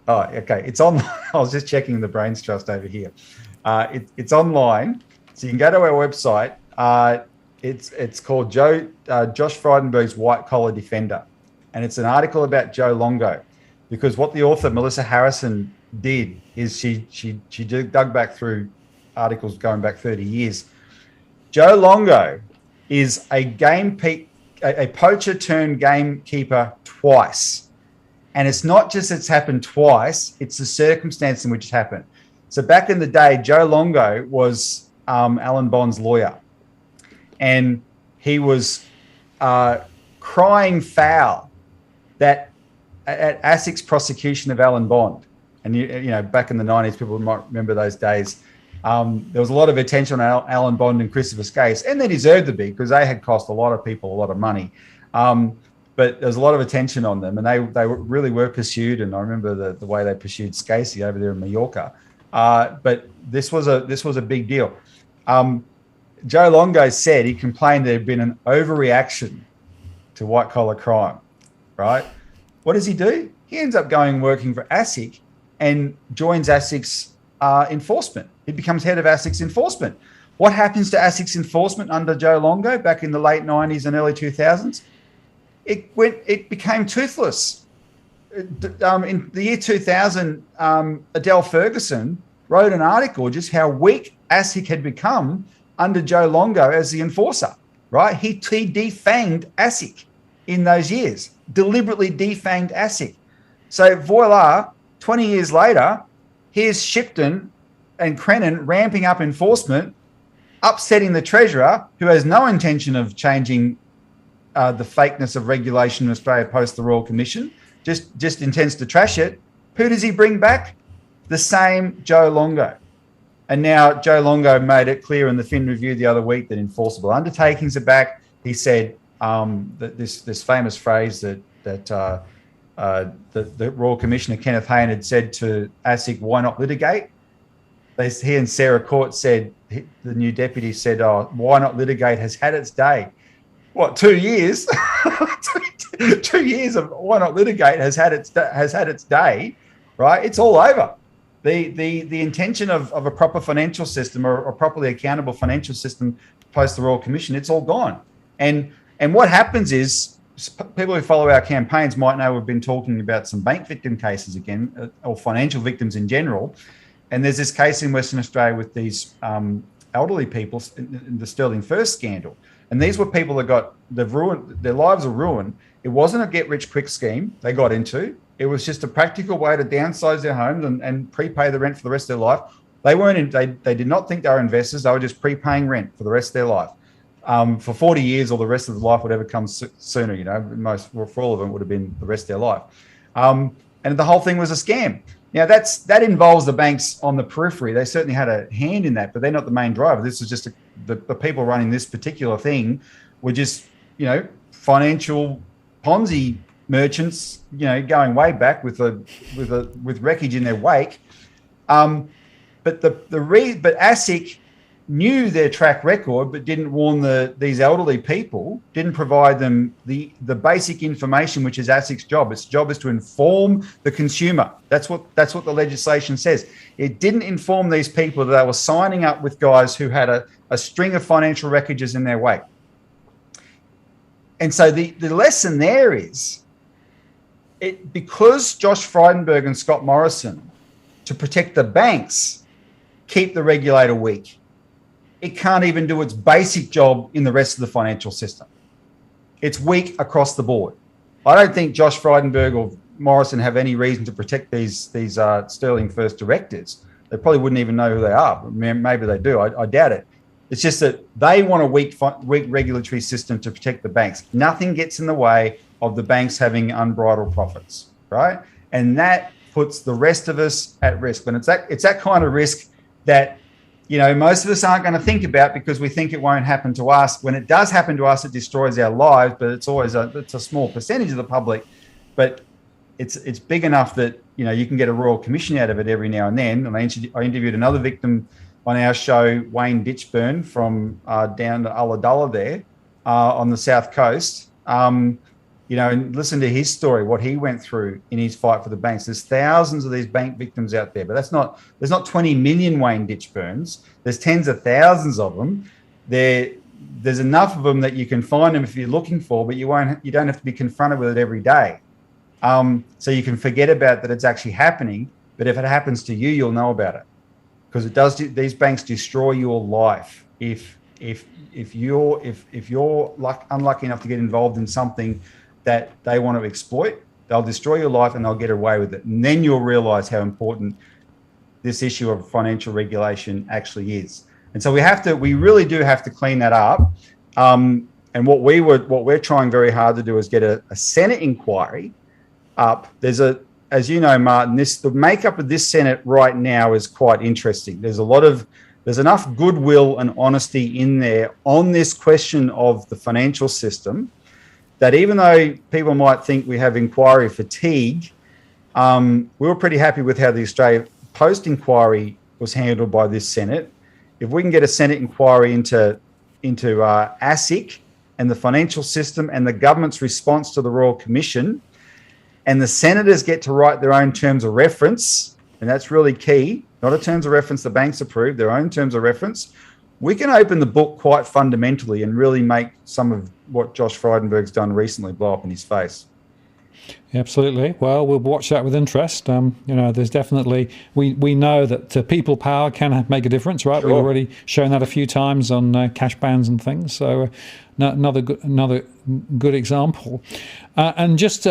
Oh, okay. It's online. I was just checking the Brains Trust over here. It's online, so you can go to our website. It's called Josh Frydenberg's White Collar Defender, and it's an article about Joe Longo, because what the author Melissa Harrison did is she dug back through articles going back 30 years. Joe Longo is a poacher turned gamekeeper twice. And it's not just it's happened twice, it's the circumstance in which it's happened. So back in the day, Joe Longo was Alan Bond's lawyer. And he was crying foul that at ASIC's prosecution of Alan Bond. And, back in the 90s, people might remember those days. There was a lot of attention on Alan Bond and Christopher Skase, and they deserved to be, because they had cost a lot of people a lot of money. But there was a lot of attention on them, and they really were pursued. And I remember the way they pursued Skase over there in Mallorca. But this was a big deal. Joe Longo said he complained there had been an overreaction to white collar crime. Right? What does he do? He ends up going and working for ASIC and joins ASIC's enforcement. He becomes head of ASIC's enforcement. What happens to ASIC's enforcement under Joe Longo back in the late 90s and early 2000s? It became toothless. In the year 2000, Adele Ferguson wrote an article just how weak ASIC had become under Joe Longo as the enforcer, right? He defanged ASIC in those years, deliberately defanged ASIC. So voila, 20 years later, here's Shipton and Crennan ramping up enforcement, upsetting the Treasurer, who has no intention of changing the fakeness of regulation in Australia post the Royal Commission, just intends to trash it. Who does he bring back? The same Joe Longo. And now Joe Longo made it clear in the Fin Review the other week that enforceable undertakings are back. He said that this famous phrase that the Royal Commissioner Kenneth Hayne had said to ASIC, "Why not litigate?" He and Sarah Court said, the new deputy said, "Oh, why not litigate has had its day." What, 2 years? 2 years of why not litigate has had its day, right? It's all over. The intention of a proper financial system or a properly accountable financial system post the Royal Commission, it's all gone. And what happens is, people who follow our campaigns might know we've been talking about some bank victim cases again, or financial victims in general. And there's this case in Western Australia with these elderly people in the Sterling First scandal. And these were people that their lives are ruined. It wasn't a get-rich-quick scheme they got into. It was just a practical way to downsize their homes and prepay the rent for the rest of their life. They did not think they were investors. They were just prepaying rent for the rest of their life. for 40 years or the rest of their life, whatever comes sooner, you know, for all of them would have been the rest of their life. And the whole thing was a scam. Now that involves the banks on the periphery. They certainly had a hand in that, but they're not the main driver. This is just the people running this particular thing were just, you know, financial Ponzi merchants, you know, going way back with wreckage in their wake. But ASIC knew their track record, but didn't warn these elderly people, didn't provide them the basic information, which is ASIC's job. Its job is to inform the consumer. That's what the legislation says. It didn't inform these people that they were signing up with guys who had a string of financial wreckages in their wake. And so the lesson there is, because Josh Frydenberg and Scott Morrison, to protect the banks, keep the regulator weak, it can't even do its basic job in the rest of the financial system. It's weak across the board. I don't think Josh Frydenberg or Morrison have any reason to protect these Sterling First directors. They probably wouldn't even know who they are. Maybe they do. I doubt it. It's just that they want a weak regulatory system to protect the banks. Nothing gets in the way of the banks having unbridled profits, right? And that puts the rest of us at risk. And it's that kind of risk that, you know, most of us aren't going to think about because we think it won't happen to us. When it does happen to us, it destroys our lives, but it's always it's a small percentage of the public. But it's big enough that, you know, you can get a royal commission out of it every now and then. And I interviewed another victim on our show, Wayne Ditchburn from down to Ulladulla there on the south coast. You know, and listen to his story, what he went through in his fight for the banks. There's thousands of these bank victims out there, but there's not 20 million Wayne Ditchburns. There's tens of thousands of them. There's enough of them that you can find them if you're looking for, but you don't have to be confronted with it every day. So you can forget about that it's actually happening, but if it happens to you, you'll know about it, because these banks destroy your life if you're unlucky enough to get involved in something that they want to exploit. They'll destroy your life and they'll get away with it. And then you'll realize how important this issue of financial regulation actually is. And so we really do have to clean that up. And what we're trying very hard to do is get a Senate inquiry up. As you know, Martin, the makeup of this Senate right now is quite interesting. There's enough goodwill and honesty in there on this question of the financial system that even though people might think we have inquiry fatigue, we were pretty happy with how the Australia Post inquiry was handled by this Senate. If we can get a Senate inquiry into ASIC and the financial system and the government's response to the Royal Commission, and the senators get to write their own terms of reference, and that's really key, not a terms of reference the banks approve, their own terms of reference, we can open the book quite fundamentally and really make some of what Josh Frydenberg's done recently blow up in his face. Absolutely. Well, we'll watch that with interest. You know, there's definitely, we know that people power can make a difference, right? Sure. We've already shown that a few times on cash bans and things. So another good example. And just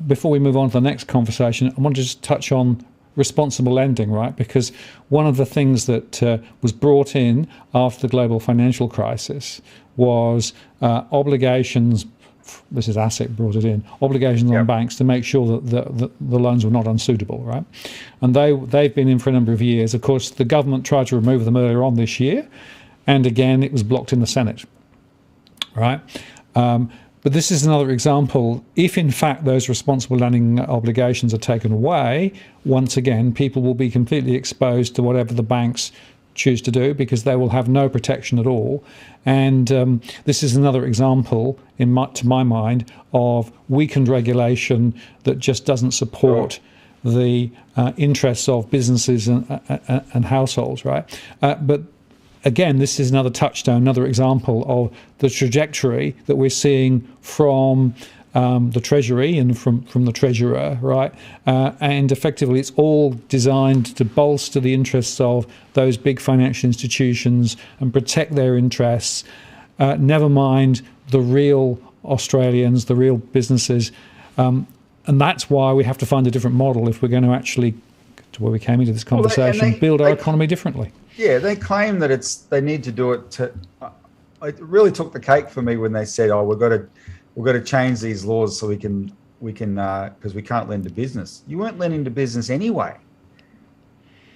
before we move on to the next conversation, I want to just touch on responsible lending, right? Because one of the things that was brought in after the global financial crisis was obligations. This is ASIC brought it in, obligations on banks to make sure that the loans were not unsuitable, right? And they've been in for a number of years. Of course, the government tried to remove them earlier on this year, and again, it was blocked in the Senate, right? But this is another example. If in fact those responsible lending obligations are taken away, once again, people will be completely exposed to whatever the banks choose to do, because they will have no protection at all. And this is another example, to my mind, of weakened regulation that just doesn't support the interests of businesses and households, right? But again, this is another touchstone, another example of the trajectory that we're seeing from the Treasury and from the Treasurer, right? And effectively, it's all designed to bolster the interests of those big financial institutions and protect their interests, never mind the real Australians, the real businesses. And that's why we have to find a different model if we're going to actually, to where we came into this conversation, build our economy differently. Yeah, they claim that they need to do it it really took the cake for me when they said, "Oh, we've got to change these laws so we can because we can't lend to business." You weren't lending to business anyway.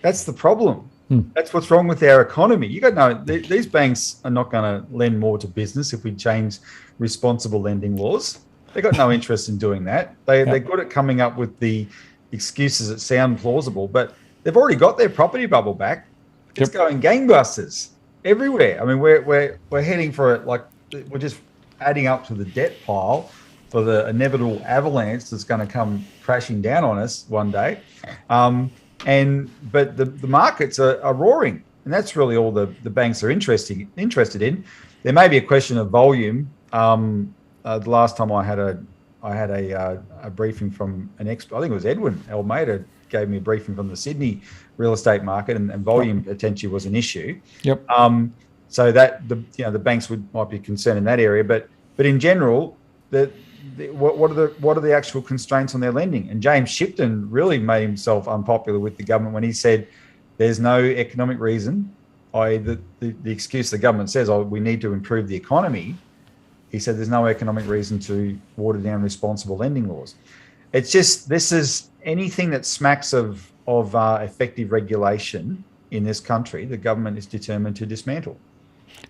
That's the problem. That's what's wrong with our economy. You got no. These banks are not going to lend more to business if we change responsible lending laws. They got no interest in doing that. They're good at coming up with the excuses that sound plausible, but they've already got their property bubble back. It's going gangbusters everywhere. I mean, we're heading for it. Like, we're just adding up to the debt pile for the inevitable avalanche that's going to come crashing down on us one day. But the markets are roaring, and that's really all the banks are interested in. There may be a question of volume. The last time I had a briefing from an expert, I think it was Edwin Almeida, gave me a briefing from the Sydney real estate market, and volume potentially was an issue. So that the banks might be concerned in that area, but in general, what are the actual constraints on their lending? And James Shipton really made himself unpopular with the government when he said there's no economic reason. The excuse the government says, we need to improve the economy. He said there's no economic reason to water down responsible lending laws. It's just, this is anything that smacks of effective regulation in this country, the government is determined to dismantle.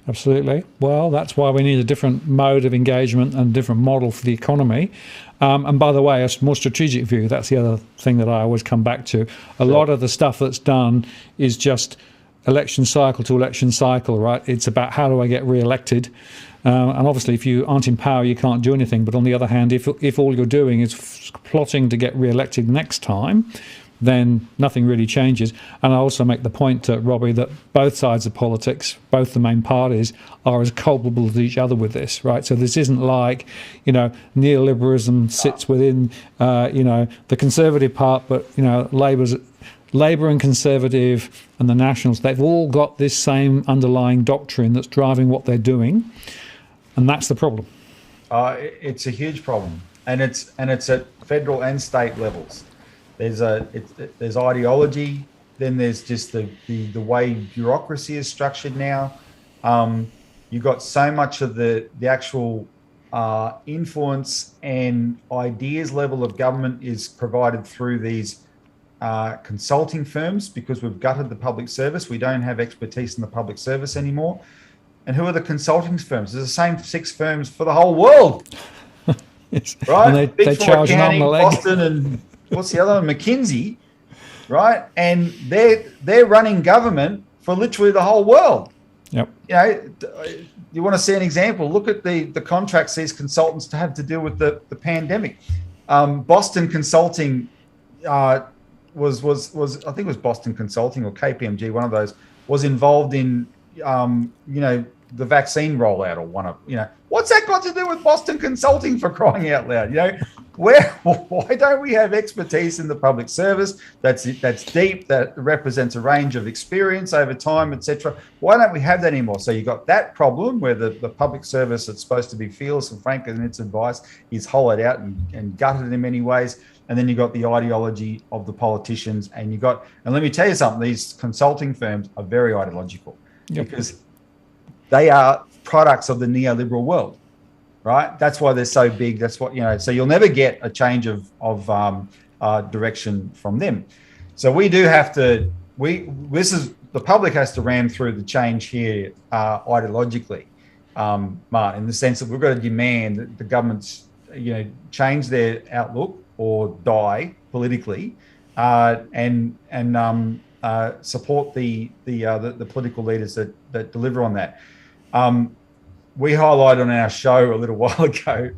Absolutely. Well, that's why we need a different mode of engagement and a different model for the economy. And by the way, a more strategic view, that's the other thing that I always come back to. A lot of the stuff that's done is just election cycle to election cycle, right? It's about how do I get re-elected? And obviously, if you aren't in power, you can't do anything. But on the other hand, if all you're doing is plotting to get re-elected next time, then nothing really changes. And I also make the point, Robbie, that both sides of politics, both the main parties, are as culpable as each other with this, right? So this isn't like, neoliberalism sits within, the Conservative part, but, Labour and Conservative and the Nationals, they've all got this same underlying doctrine that's driving what they're doing. And that's the problem. It's a huge problem. And it's at federal and state levels. There's ideology, then there's just the way bureaucracy is structured now. You've got so much of the actual influence and ideas level of government is provided through these consulting firms, because we've gutted the public service. We don't have expertise in the public service anymore. And who are the consulting firms? There's the same 6 firms for the whole world, right? And they charge an arm and a leg. Boston and what's the other one? McKinsey, right? And they're running government for literally the whole world. Yep. You want to see an example? Look at the contracts these consultants to have to deal with the pandemic. Boston Consulting was I think it was Boston Consulting or KPMG, one of those, was involved in the vaccine rollout, or one of what's that got to do with Boston Consulting, for crying out loud? Why don't we have expertise in the public service that's deep, that represents a range of experience over time, etc.? Why don't we have that anymore? So you got that problem where the public service that's supposed to be fearless and frank in its advice is hollowed out and gutted in many ways. And then you got the ideology of the politicians, and let me tell you something, these consulting firms are very ideological. Yep. Because they are products of the neoliberal world, right? That's why they're so big. That's what, so you'll never get a change of direction from them. So we do have to, the public has to ram through the change here ideologically, Martin, in the sense that we've got to demand that the governments, change their outlook or die politically, and support the political leaders that deliver on that. We highlighted on our show a little while ago,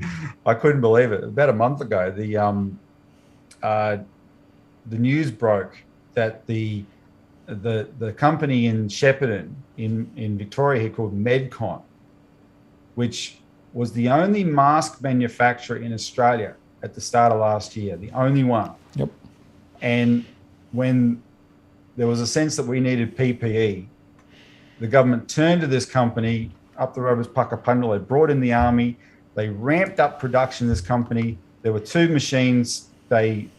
I couldn't believe it, about a month ago, the news broke that the company in Shepparton in Victoria here called Medcon, which was the only mask manufacturer in Australia at the start of last year, the only one. Yep. And when there was a sense that we needed PPE, the government turned to this company up the road was Puckapunyal. They brought in the army. They ramped up production of this company. There were 2 machines. They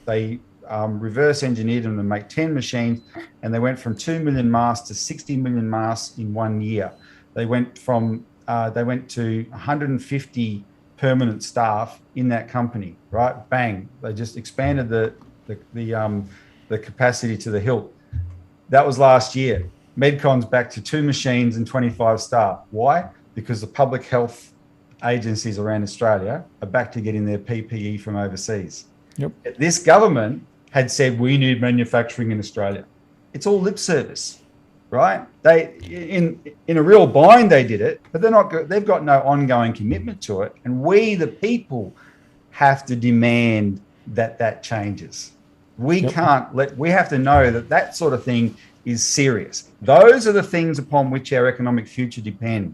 reverse engineered them to make 10 machines, and they went from 2 million masks to 60 million masks in 1 year. They went from they went to 150 permanent staff in that company, right? Bang. They just expanded the capacity to the hilt. That was last year. Medcon's back to 2 machines and 25 staff. Why? Because the public health agencies around Australia are back to getting their PPE from overseas. Yep. This government had said, we need manufacturing in Australia. It's all lip service, right? They, in a real bind, they did it, but they've got no ongoing commitment to it. And we, the people, have to demand that changes. We have to know that sort of thing is serious. Those are the things upon which our economic future depend,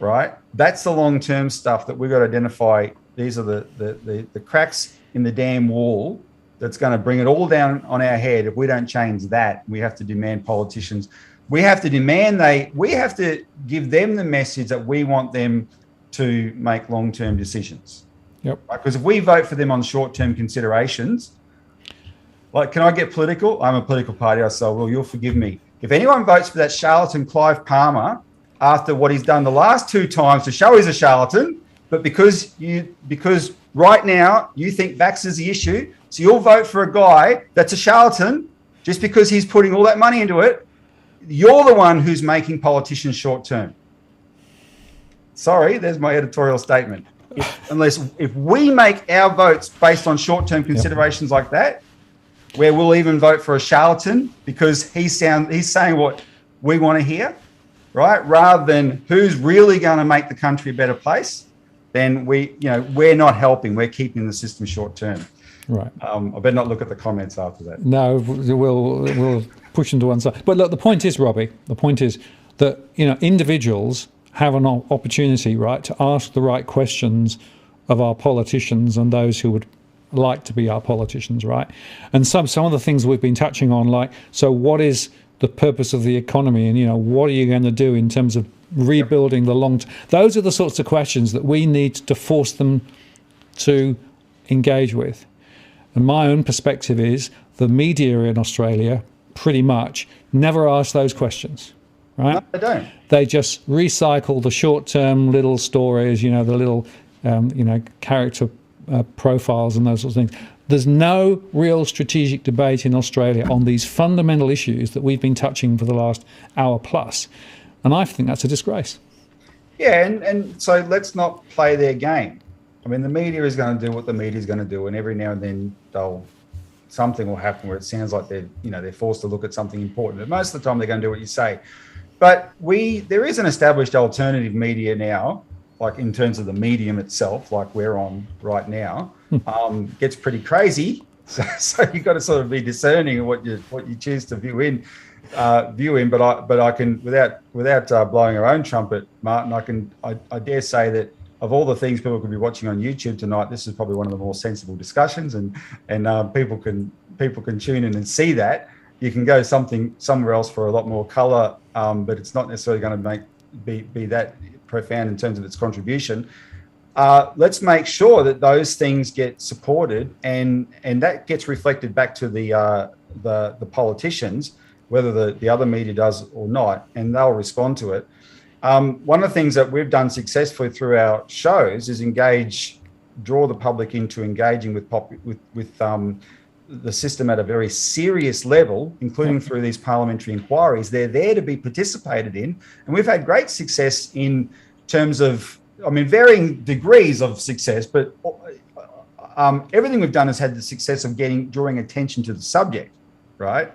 right? That's the long-term stuff that we've got to identify. These are the cracks in the damn wall that's going to bring it all down on our head. If we don't change that, we have to demand politicians. We have to give them the message that we want them to make long-term decisions. Yep. Because if we vote for them on short-term considerations, like, can I get political? I'm a political party, so well, you'll forgive me. If anyone votes for that charlatan Clive Palmer after what he's done the last 2 times to show he's a charlatan, but because right now you think vax is the issue, so you'll vote for a guy that's a charlatan just because he's putting all that money into it, you're the one who's making politicians short-term. Sorry, there's my editorial statement. If we make our votes based on short-term considerations like that, where we'll even vote for a charlatan because he's saying what we want to hear, right? Rather than who's really going to make the country a better place, then we're not helping. We're keeping the system short term. Right. I better not look at the comments after that. No, we'll push them to one side. But look, the point is, Robbie, that individuals have an opportunity, right, to ask the right questions of our politicians and those who would like to be our politicians, right? And some of the things we've been touching on, like, so what is the purpose of the economy, and what are you going to do in terms of rebuilding the long term? Those are the sorts of questions that we need to force them to engage with. And my own perspective is the media in Australia pretty much never ask those questions, right? No, they don't. They just recycle the short-term little stories, the little character profiles and those sorts of things. There's no real strategic debate in Australia on these fundamental issues that we've been touching for the last hour plus. And I think that's a disgrace. Yeah, and so let's not play their game. I mean, the media is going to do what the media is going to do, and every now and then something will happen where it sounds like they're forced to look at something important. But most of the time they're going to do what you say. But there is an established alternative media now, like in terms of the medium itself, like we're on right now, gets pretty crazy. So you've got to sort of be discerning of what you choose to view in. But I can, without blowing our own trumpet, Martin, I dare say that of all the things people could be watching on YouTube tonight, this is probably one of the more sensible discussions, and people can tune in and see that. You can go somewhere else for a lot more colour, but it's not necessarily going to be that profound in terms of its contribution. Let's make sure that those things get supported, and that gets reflected back to the politicians, whether the other media does or not, and they'll respond to it. One of the things that we've done successfully through our shows is draw the public into engaging with the system at a very serious level, including through these parliamentary inquiries. They're there to be participated in, and we've had great success in terms of, varying degrees of success, but everything we've done has had the success of drawing attention to the subject, right?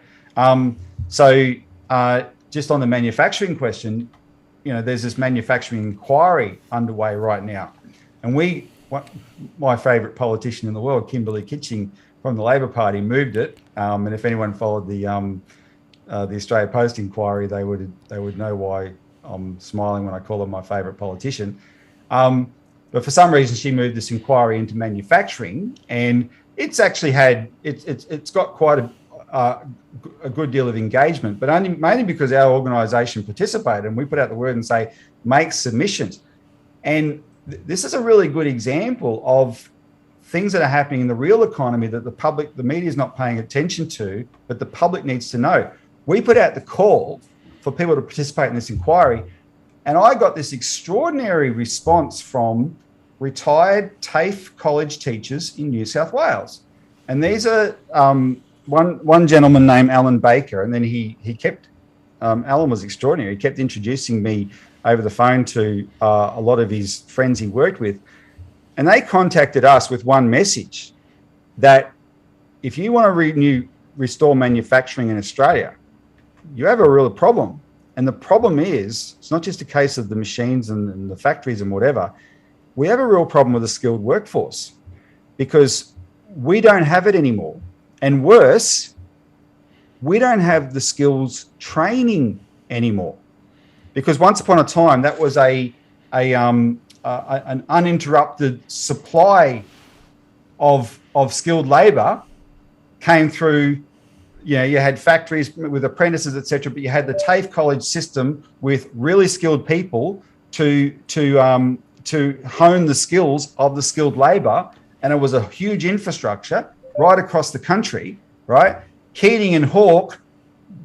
Just on the manufacturing question, there's this manufacturing inquiry underway right now. And my favourite politician in the world, Kimberley Kitching from the Labor Party, moved it. And if anyone followed the Australia Post inquiry, they would know why I'm smiling when I call her my favourite politician. But for some reason, she moved this inquiry into manufacturing, and it's actually it's got quite a good deal of engagement, but mainly because our organisation participated, and we put out the word and say, make submissions. And this is a really good example of things that are happening in the real economy that the media is not paying attention to, but the public needs to know. We put out the call for people to participate in this inquiry, And I got this extraordinary response from retired TAFE college teachers in New South Wales. And these are one gentleman named Alan Baker, and then he kept, Alan was extraordinary. He kept introducing me over the phone to a lot of his friends he worked with. And they contacted us with one message, that if you want to restore manufacturing in Australia, you have a real problem. And the problem is, it's not just a case of the machines and the factories and whatever. We have a real problem with the skilled workforce, because we don't have it anymore. And worse, we don't have the skills training anymore. Because once upon a time, that was an uninterrupted supply of skilled labour came through. You had factories with apprentices, etc., but you had the TAFE college system with really skilled people to hone the skills of the skilled labour, and it was a huge infrastructure right across the country. Right, Keating and Hawke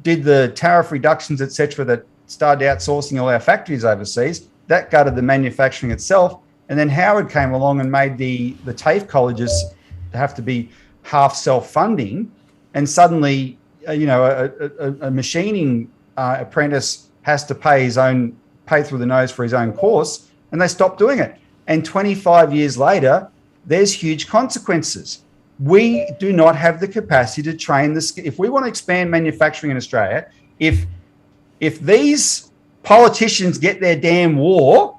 did the tariff reductions, etc., that started outsourcing all our factories overseas. That gutted the manufacturing itself, and then Howard came along and made the TAFE colleges have to be half self-funding. And suddenly, a machining apprentice has to pay through the nose for his own course, and they stopped doing it. And 25 years later, there's huge consequences. We do not have the capacity to train if we want to expand manufacturing in Australia. If these politicians get their damn war,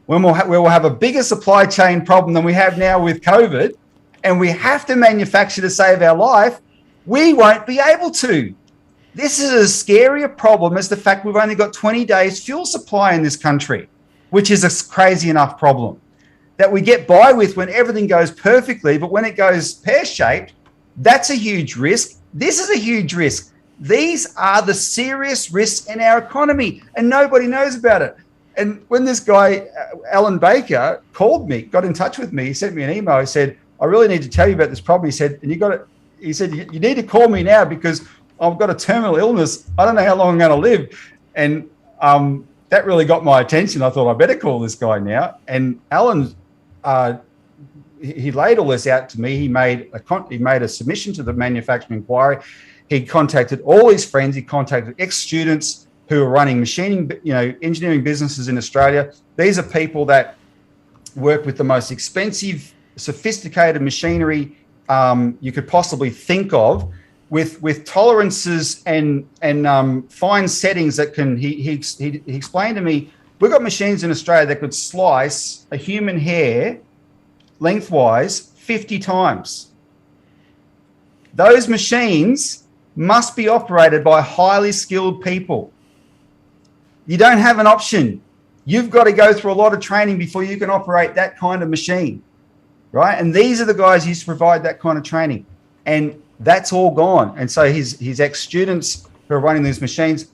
when we'll have a bigger supply chain problem than we have now with COVID, and we have to manufacture to save our life, we won't be able to. This is as scary a problem as the fact we've only got 20 days fuel supply in this country, which is a crazy enough problem that we get by with when everything goes perfectly. But when it goes pear-shaped, that's a huge risk. This is a huge risk. These are the serious risks in our economy, and nobody knows about it. And when this guy, Alan Baker, called me, got in touch with me, he sent me an email. He said, I really need to tell you about this problem. He said, he said, you need to call me now because I've got a terminal illness. I don't know how long I'm going to live. And that really got my attention. I thought I better call this guy now. And Alan, he laid all this out to me. He made a submission to the manufacturing inquiry. He contacted all his friends. He contacted ex-students who are running machining, engineering businesses in Australia. These are people that work with the most expensive, sophisticated machinery you could possibly think of, with tolerances and fine settings that can. He explained to me, we've got machines in Australia that could slice a human hair lengthwise 50 times. Those machines must be operated by highly skilled people. You don't have an option. You've got to go through a lot of training before you can operate that kind of machine, right? And these are the guys who used to provide that kind of training. And that's all gone. And so his ex-students who are running these machines,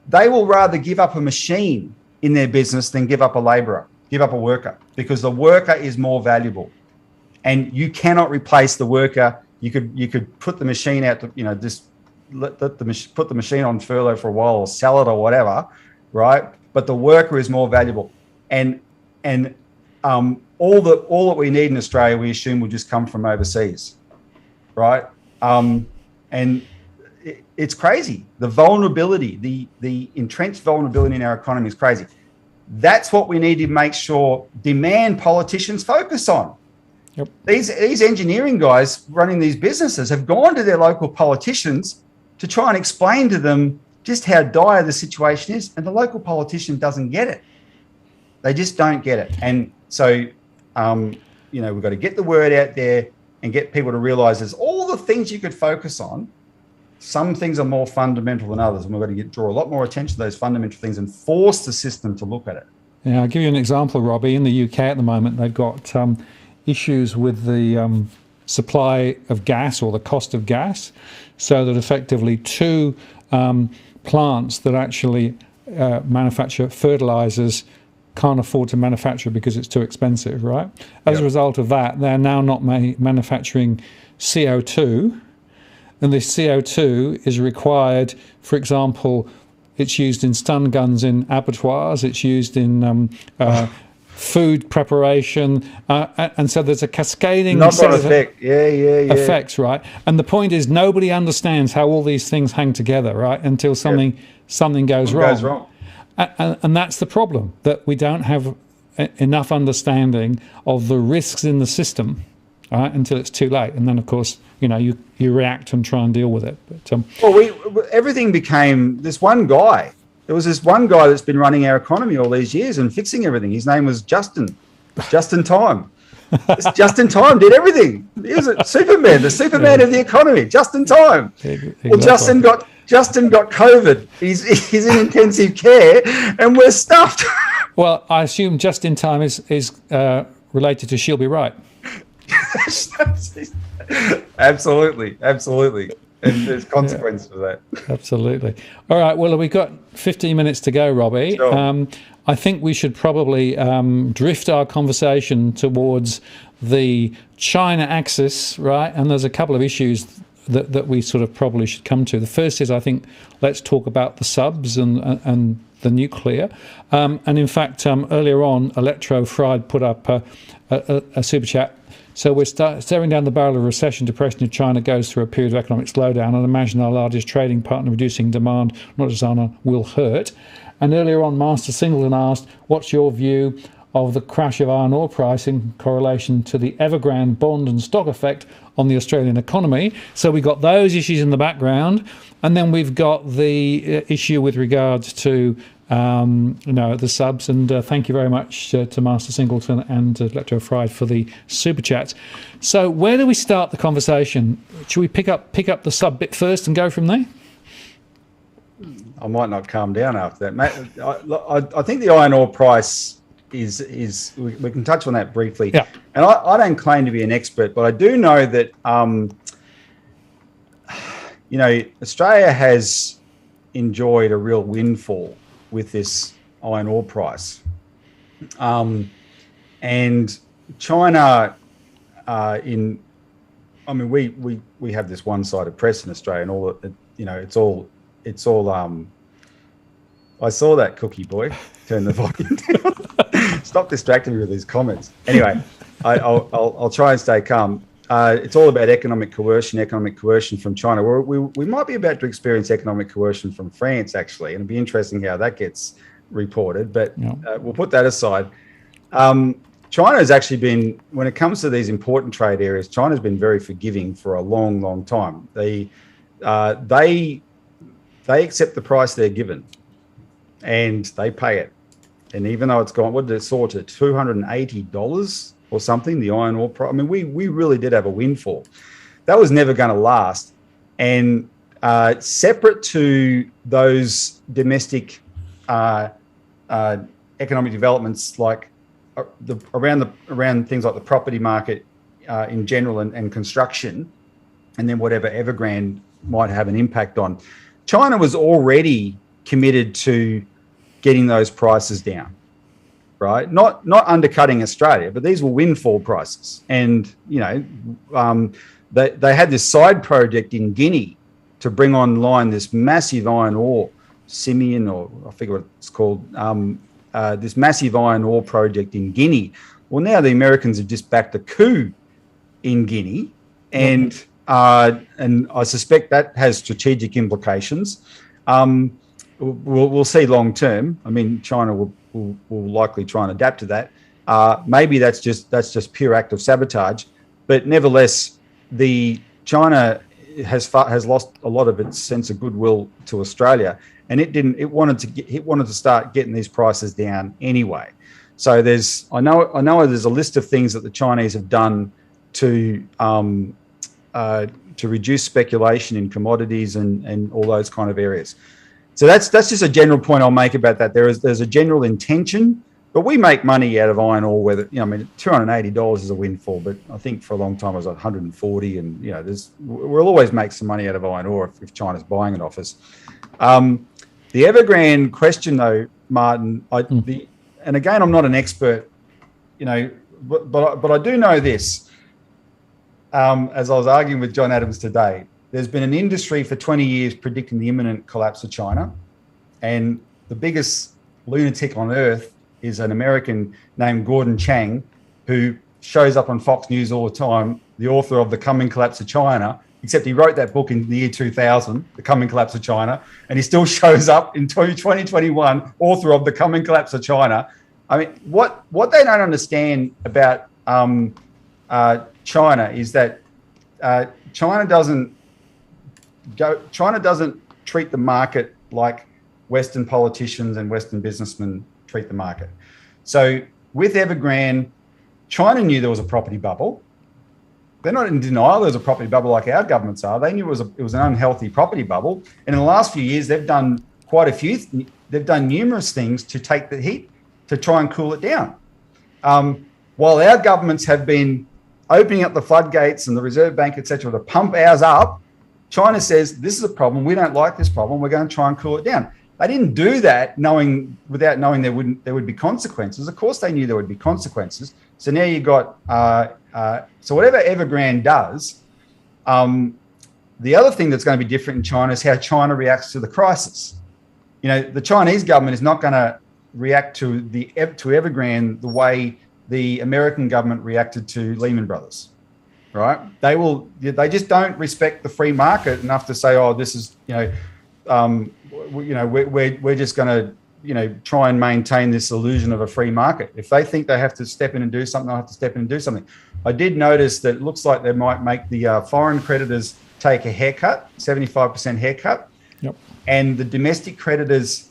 they will rather give up a machine in their business than give up a labourer, give up a worker, because the worker is more valuable. And you cannot replace the worker. You could put the machine out to, just put the machine on furlough for a while or sell it or whatever, right? But the worker is more valuable. And all that we need in Australia, we assume, will just come from overseas, right? And it's crazy. The vulnerability, the entrenched vulnerability in our economy is crazy. That's what we need to make sure demand politicians focus on. Yep. These engineering guys running these businesses have gone to their local politicians to try and explain to them just how dire the situation is, and the local politician doesn't get it. They just don't get it. And so, we've got to get the word out there and get people to realise there's all the things you could focus on. Some things are more fundamental than others, and we've got to draw a lot more attention to those fundamental things and force the system to look at it. Yeah, I'll give you an example, Robbie. In the UK at the moment, they've got issues with the supply of gas, or the cost of gas, so that effectively two plants that actually manufacture fertilizers can't afford to manufacture because it's too expensive, right? As a result of that, they're now not manufacturing CO2, and this CO2 is required, for example, It's used in stun guns in abattoirs. It's used in food preparation, and so there's a cascading knock-on effect. Yeah. Effects, right? And the point is, nobody understands how all these things hang together, right? Until something goes wrong. And that's the problem, that we don't have enough understanding of the risks in the system, right? Until it's too late, and then of course, you react and try and deal with it. But everything became this one guy. There was this one guy that's been running our economy all these years and fixing everything. His name was Justin Time. Justin Time did everything. He was a Superman, the Superman of the economy. Justin Time. Exactly. Well, Justin got COVID. He's in intensive care, and we're stuffed. Well, I assume Justin Time is related to She'll Be Right. Absolutely. And there's consequence for that. Absolutely. All right. Well, we've got 15 minutes to go, Robbie. Sure. I think we should probably drift our conversation towards the China axis, right? And there's a couple of issues that we sort of probably should come to. The first is, I think, let's talk about the subs and the nuclear. And in fact, earlier on, Electro Fried put up a super chat. So we're staring down the barrel of recession. Depression in China goes through a period of economic slowdown, and imagine our largest trading partner reducing demand, not just on, will hurt. And earlier on, Master Singleton asked, what's your view of the crash of iron ore price in correlation to the Evergrande bond and stock effect on the Australian economy? So we've got those issues in the background, and then we've got the issue with regards to the subs, and thank you very much to Master Singleton and Electro Fried for the super chats. So where do we start the conversation? Should we pick up the sub bit first and go from there? I might not calm down after that, mate. I think the iron ore price is we can touch on that briefly. Yeah. And I don't claim to be an expert, but I do know that Australia has enjoyed a real windfall with this iron ore price, and China, we have this one-sided press in Australia, and all it's all. I saw that, Cookie Boy. Turn the volume down. Stop distracting me with these comments. Anyway, I'll try and stay calm. It's all about economic coercion from China. We might be about to experience economic coercion from France, actually, and it'll be interesting how that gets reported, but we'll put that aside. China has actually been, when it comes to these important trade areas, China's been very forgiving for a long, long time. They accept the price they're given, and they pay it. And even though it's gone, what did it soar to, $280 or something, the iron ore price? I mean, we really did have a windfall. That was never going to last. And separate to those domestic economic developments, like around things like the property market in general and construction, and then whatever Evergrande might have an impact on, China was already committed to getting those prices down, right? Not undercutting Australia, but these were windfall prices. And, they had this side project in Guinea to bring online this massive iron ore, Simeon, or I forget what it's called, this massive iron ore project in Guinea. Well, now the Americans have just backed a coup in Guinea, and I suspect that has strategic implications. We'll see long term. I mean, China will likely try and adapt to that. Maybe that's just pure act of sabotage, but nevertheless, China has lost a lot of its sense of goodwill to Australia, and it wanted to start getting these prices down anyway. So I know there's a list of things that the Chinese have done to reduce speculation in commodities and all those kind of areas. So that's just a general point I'll make about that. There's a general intention, but we make money out of iron ore. Whether $280 is a windfall, but I think for a long time it was like 140, and we'll always make some money out of iron ore if China's buying it off us. The Evergrande question, though, Martin, and again, I'm not an expert, but I do know this. As I was arguing with John Adams today, there's been an industry for 20 years predicting the imminent collapse of China. And the biggest lunatic on earth is an American named Gordon Chang, who shows up on Fox News all the time, the author of The Coming Collapse of China, except he wrote that book in the year 2000, The Coming Collapse of China, and he still shows up in 2021, author of The Coming Collapse of China. I mean, what they don't understand about China is that China doesn't treat the market like Western politicians and Western businessmen treat the market. So with Evergrande, China knew there was a property bubble. They're not in denial there's a property bubble like our governments are. They knew it was an unhealthy property bubble. And in the last few years, they've done they've done numerous things to take the heat, to try and cool it down. While our governments have been opening up the floodgates and the Reserve Bank, et cetera, to pump ours up, China says, this is a problem. We don't like this problem. We're going to try and cool it down. They didn't do that without knowing there would be consequences. Of course, they knew there would be consequences. So now you've got, so whatever Evergrande does, the other thing that's going to be different in China is how China reacts to the crisis. You know, the Chinese government is not going to react to Evergrande the way the American government reacted to Lehman Brothers, right? They just don't respect the free market enough to say, oh, this is, we're just going to, try and maintain this illusion of a free market. If they think they have to step in and do something, they'll have to step in and do something. I did notice that it looks like they might make the foreign creditors take a haircut, 75% haircut. Yep. And the domestic creditors,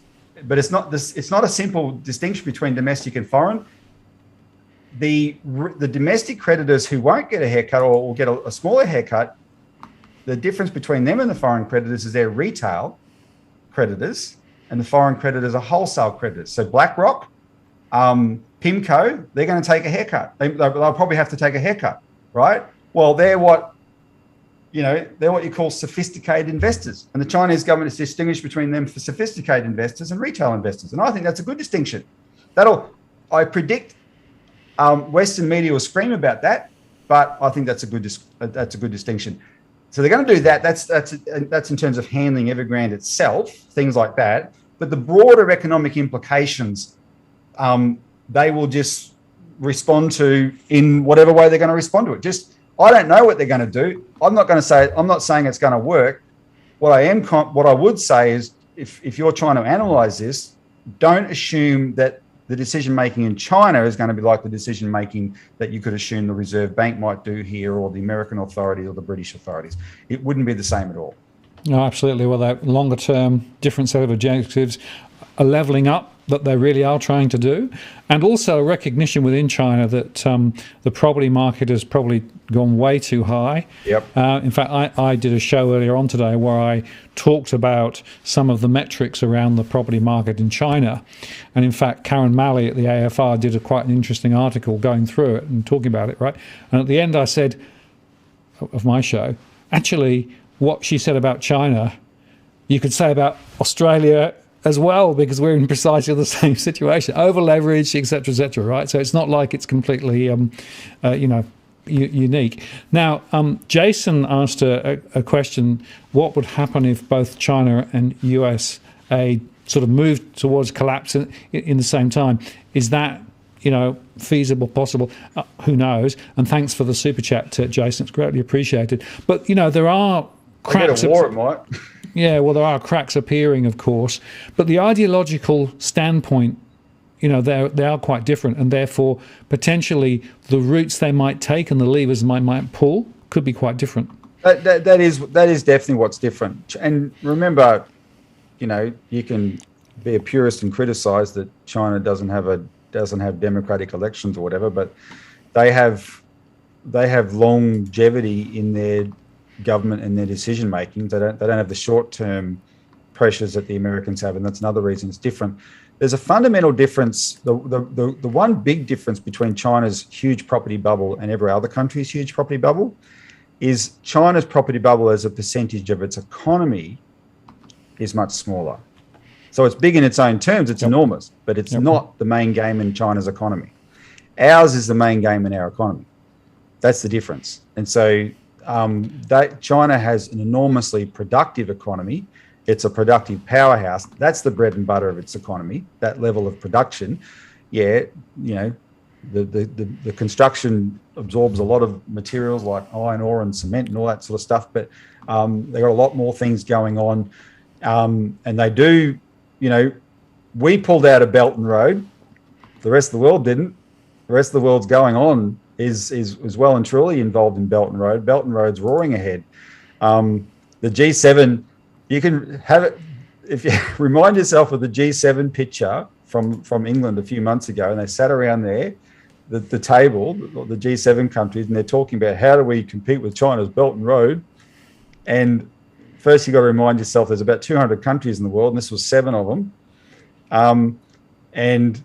but it's not a simple distinction between domestic and foreign. The domestic creditors who won't get a haircut or will get a smaller haircut, the difference between them and the foreign creditors is they're retail creditors and the foreign creditors are wholesale creditors. So BlackRock, PIMCO, they're going to take a haircut. They'll probably have to take a haircut, right? Well, they're what you call sophisticated investors. And the Chinese government is distinguished between them for sophisticated investors and retail investors. And I think that's a good distinction. I predict Western media will scream about that, but I think that's a good distinction. So they're going to do that. That's in terms of handling Evergrande itself, things like that. But the broader economic implications, they will just respond to in whatever way they're going to respond to it. I don't know what they're going to do. I'm not saying it's going to work. What I would say is, if you're trying to analyze this, don't assume that the decision-making in China is going to be like the decision-making that you could assume the Reserve Bank might do here, or the American authorities or the British authorities. It wouldn't be the same at all. No, absolutely. Well, that longer-term, different set of objectives, a levelling up that they really are trying to do, and also a recognition within China that the property market has probably gone way too high. Yep. In fact, I did a show earlier on today where I talked about some of the metrics around the property market in China. And in fact, Karen Malley at the AFR did quite an interesting article going through it and talking about it, right? And at the end I said, of my show, actually, what she said about China, you could say about Australia as well, because we're in precisely the same situation, over leveraged, etc., right? So it's not like it's completely, unique. Now, Jason asked a question: what would happen if both China and USA sort of moved towards collapse in the same time? Is that feasible, possible? Who knows? And thanks for the super chat, Jason. It's greatly appreciated. But there are cracks. A war, it might. Yeah, well, there are cracks appearing, of course, but the ideological standpoint, they are quite different, and therefore potentially the routes they might take and the levers they might pull could be quite different. That is definitely what's different. And remember, you can be a purist and criticize that China doesn't have democratic elections or whatever, but they have longevity in their government and their decision making. They don't have the short term pressures that the Americans have, and that's another reason it's different. There's a fundamental difference. The one big difference between China's huge property bubble and every other country's huge property bubble is China's property bubble as a percentage of its economy is much smaller. So it's big in its own terms, it's enormous, but it's not the main game in China's economy. Ours is the main game in our economy. That's the difference. And so that China has an enormously productive economy. It's a productive powerhouse. That's the bread and butter of its economy, that level of production. Yeah, you know, the construction absorbs a lot of materials like iron ore and cement and all that sort of stuff, but they've got a lot more things going on. And they do, you know, we pulled out of Belt and Road. The rest of the world didn't. The rest of the world's going on is well and truly involved in Belt and Road. Belt and Road's roaring ahead. The G7, you can have it, if you remind yourself of the G7 picture from England a few months ago, and they sat around there, the table, the G7 countries, and they're talking about how do we compete with China's Belt and Road. And first you've got to remind yourself there's about 200 countries in the world, and this was 7 of them. And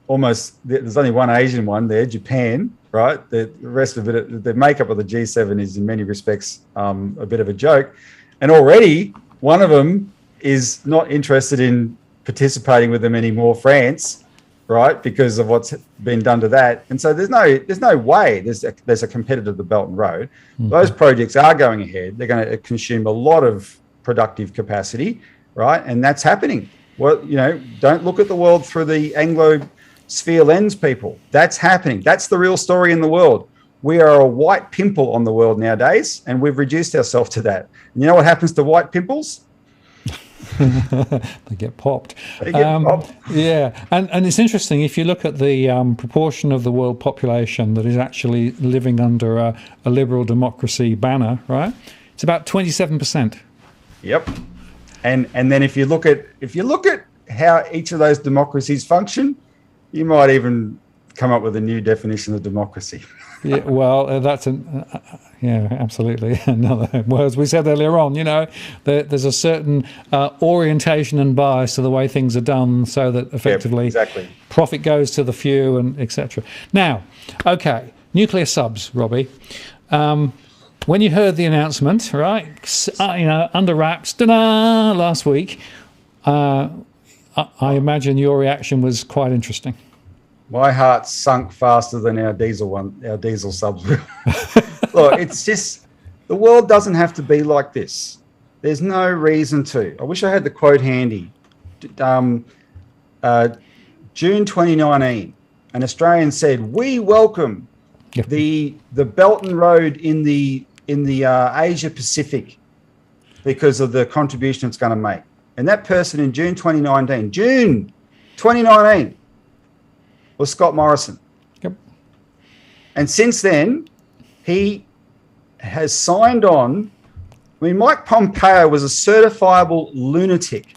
almost, there's only one Asian one there, Japan, right? The rest of it, the makeup of the G7 is in many respects a bit of a joke. And already one of them is not interested in participating with them anymore, France, right? Because of what's been done to that. And so there's no way there's a competitor to the Belt and Road. Mm-hmm. Those projects are going ahead. They're going to consume a lot of productive capacity, right? And that's happening. Well, you know, don't look at the world through the Anglo-sphere lens, people. That's happening. That's the real story in the world. We are a white pimple on the world nowadays, and we've reduced ourselves to that. And you know what happens to white pimples? They get popped. Yeah, and it's interesting, if you look at the proportion of the world population that is actually living under a liberal democracy banner, right? It's about 27%. Yep. And then if you look at how each of those democracies function, you might even come up with a new definition of democracy. Yeah, well, that's yeah, absolutely. Well, as we said earlier on, you know, there's a certain orientation and bias to the way things are done, so that effectively exactly. Profit goes to the few, and etc. Now, okay, nuclear subs, Robbie. When you heard the announcement, right, you know, under wraps, ta-da, last week, I imagine your reaction was quite interesting. My heart sunk faster than our diesel subs will. Look, it's just, the world doesn't have to be like this. There's no reason to. I wish I had the quote handy. June 2019, an Australian said, "We welcome the Belt and Road in the Asia Pacific because of the contribution it's going to make." And that person in June 2019 was Scott Morrison. Yep. And since then, he has signed on. I mean, Mike Pompeo was a certifiable lunatic.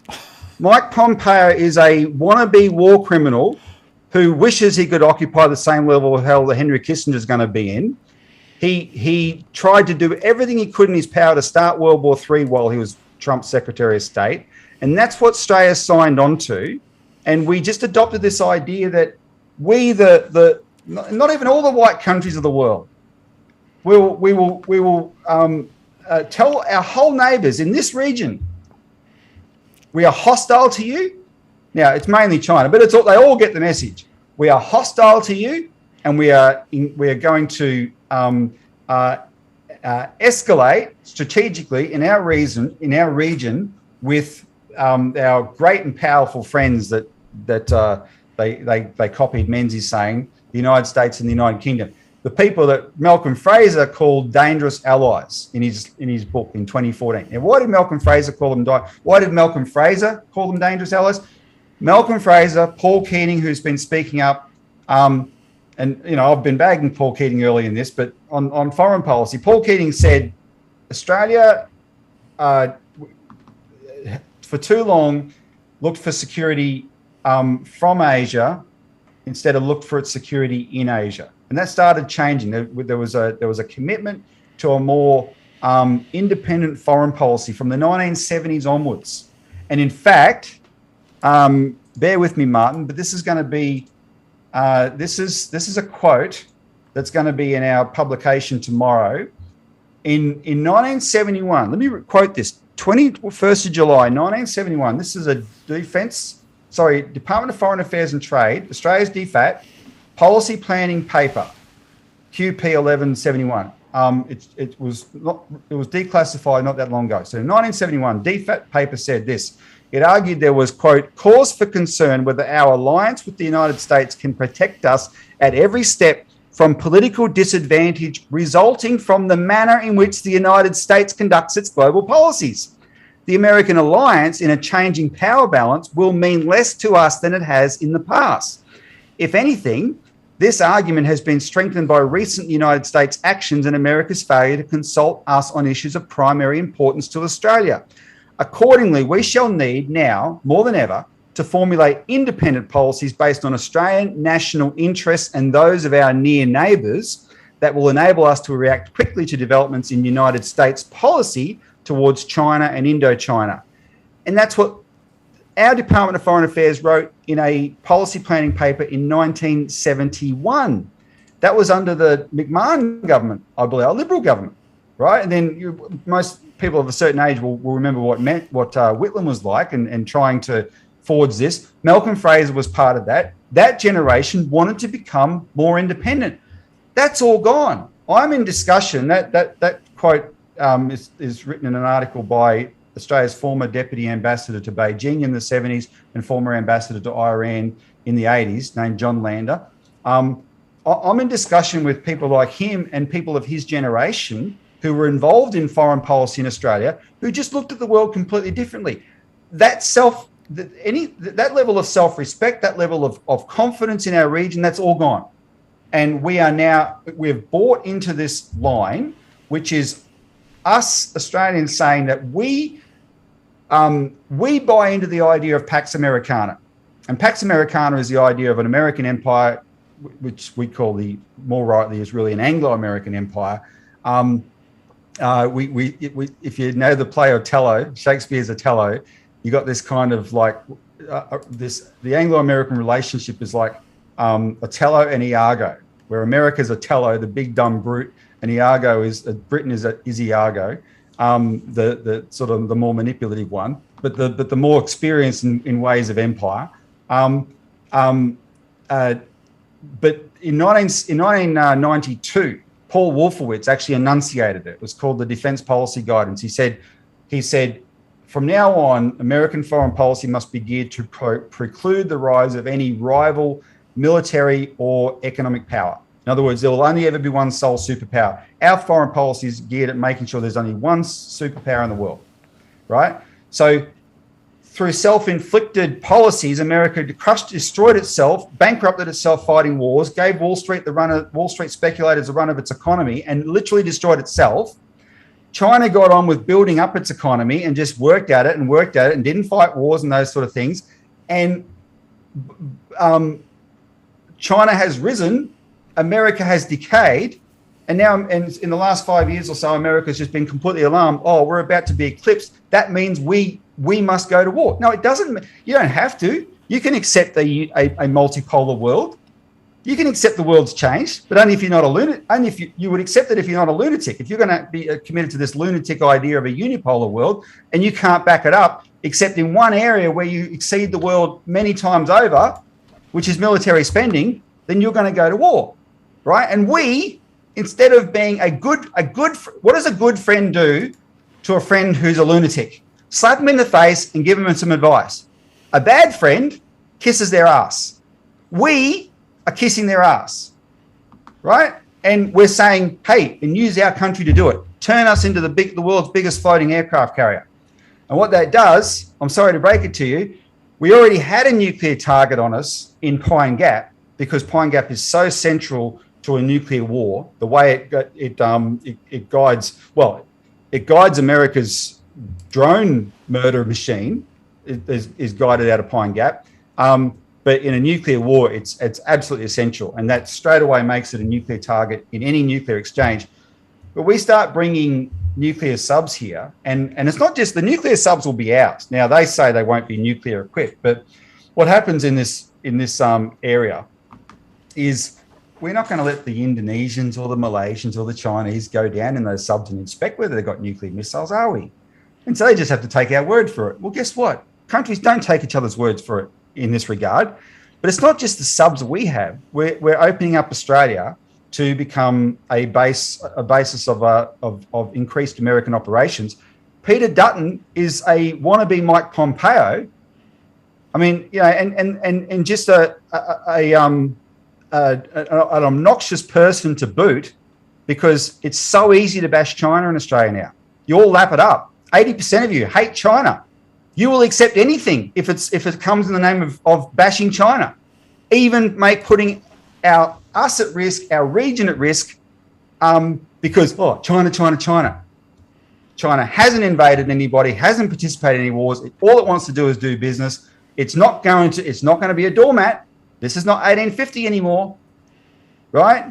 Mike Pompeo is a wannabe war criminal who wishes he could occupy the same level of hell that Henry Kissinger is going to be in. He tried to do everything he could in his power to start World War III while he was Trump's Secretary of State. And that's what Australia signed on to. And we just adopted this idea that we, not even all the white countries of the world, we will tell our whole neighbours in this region, we are hostile to you. Now, it's mainly China, but they all get the message. We are hostile to you, and we are going to escalate strategically in our region with our great and powerful friends that they copied Menzies saying, the United States and the United Kingdom. The people that Malcolm Fraser called dangerous allies in his book in 2014. Now, why did Malcolm Fraser call them dangerous allies? Malcolm Fraser, Paul Keating, who's been speaking up, and you know, I've been bagging Paul Keating early in this, but on foreign policy, Paul Keating said Australia for too long looked for security from Asia instead of looked for its security in Asia. And that started changing. There was a commitment to a more independent foreign policy from the 1970s onwards. And in fact, bear with me, Martin, but this is going to be this is a quote that's going to be in our publication tomorrow. In 1971, let me quote this: 21st of July, 1971. This is a Department of Foreign Affairs and Trade, Australia's DFAT policy planning paper, QP 1171. It was declassified not that long ago. So in 1971, DFA paper said this. It argued there was, quote, cause for concern whether our alliance with the United States can protect us at every step from political disadvantage resulting from the manner in which the United States conducts its global policies. The American alliance in a changing power balance will mean less to us than it has in the past. If anything, this argument has been strengthened by recent United States actions and America's failure to consult us on issues of primary importance to Australia. Accordingly, we shall need now, more than ever, to formulate independent policies based on Australian national interests and those of our near neighbours that will enable us to react quickly to developments in United States policy towards China and Indochina. And that's what our Department of Foreign Affairs wrote in a policy planning paper in 1971. That was under the McMahon government, I believe, a Liberal government, right? And then most people of a certain age will remember what Whitlam was like and trying to forge this. Malcolm Fraser was part of that. That generation wanted to become more independent. That's all gone. I'm in discussion. That quote is written in an article by Australia's former Deputy Ambassador to Beijing in the 70s and former Ambassador to Iran in the 80s, named John Lander. I'm in discussion with people like him and people of his generation who were involved in foreign policy in Australia, who just looked at the world completely differently. That level of self-respect, that level of confidence in our region, that's all gone. And we've bought into this line, which is us Australians saying that we buy into the idea of Pax Americana. And Pax Americana is the idea of an American empire, which we call more rightly is really an Anglo-American empire. If you know the play Othello, Shakespeare's Othello, you got this kind of like the Anglo-American relationship is like Othello and Iago, where America's Othello, the big dumb brute, and Iago Britain is Iago, the sort of the more manipulative one, but the more experienced in ways of empire. But in 1992, Paul Wolfowitz actually enunciated it. It was called the Defense Policy Guidance. He said, from now on, American foreign policy must be geared to preclude the rise of any rival military or economic power. In other words, there will only ever be one sole superpower. Our foreign policy is geared at making sure there's only one superpower in the world, right? So through self-inflicted policies, America destroyed itself, bankrupted itself fighting wars, gave Wall Street speculators the run of its economy, and literally destroyed itself. China got on with building up its economy and just worked at it and didn't fight wars and those sort of things. And China has risen, America has decayed, and now in the last 5 years or so, America's just been completely alarmed. Oh, we're about to be eclipsed. That means we must go to war. No, it doesn't. You don't have to. You can accept a multipolar world. You can accept the world's changed, but only if you're not a lunatic. Only if you would accept it if you're not a lunatic. If you're going to be committed to this lunatic idea of a unipolar world and you can't back it up, except in one area where you exceed the world many times over, which is military spending, then you're going to go to war, right? And we, instead of being what does a good friend do to a friend who's a lunatic? Slap them in the face and give them some advice. A bad friend kisses their ass. We are kissing their ass, right? And we're saying, hey, and use our country to do it. Turn us into the world's biggest floating aircraft carrier. And what that does, I'm sorry to break it to you, we already had a nuclear target on us in Pine Gap because Pine Gap is so central to a nuclear war. The way it guides America's drone murder machine is guided out of Pine Gap. But in a nuclear war, it's absolutely essential. And that straight away makes it a nuclear target in any nuclear exchange. But we start bringing nuclear subs here, and it's not just the nuclear subs will be ours. Now, they say they won't be nuclear equipped, but what happens in this area is we're not going to let the Indonesians or the Malaysians or the Chinese go down in those subs and inspect whether they've got nuclear missiles, are we? And so they just have to take our word for it. Well, guess what? Countries don't take each other's words for it in this regard. But it's not just the subs that we have. We're opening up Australia to become a basis of increased American operations. Peter Dutton is a wannabe Mike Pompeo. I mean, you know, and just an obnoxious person to boot, because it's so easy to bash China in Australia now. You all lap it up. 80% of you hate China. You will accept anything if it comes in the name of bashing China, even putting us at risk, our region at risk, because China. China hasn't invaded anybody, hasn't participated in any wars. All it wants to do is do business. It's not going to be a doormat. This is not 1850 anymore, right?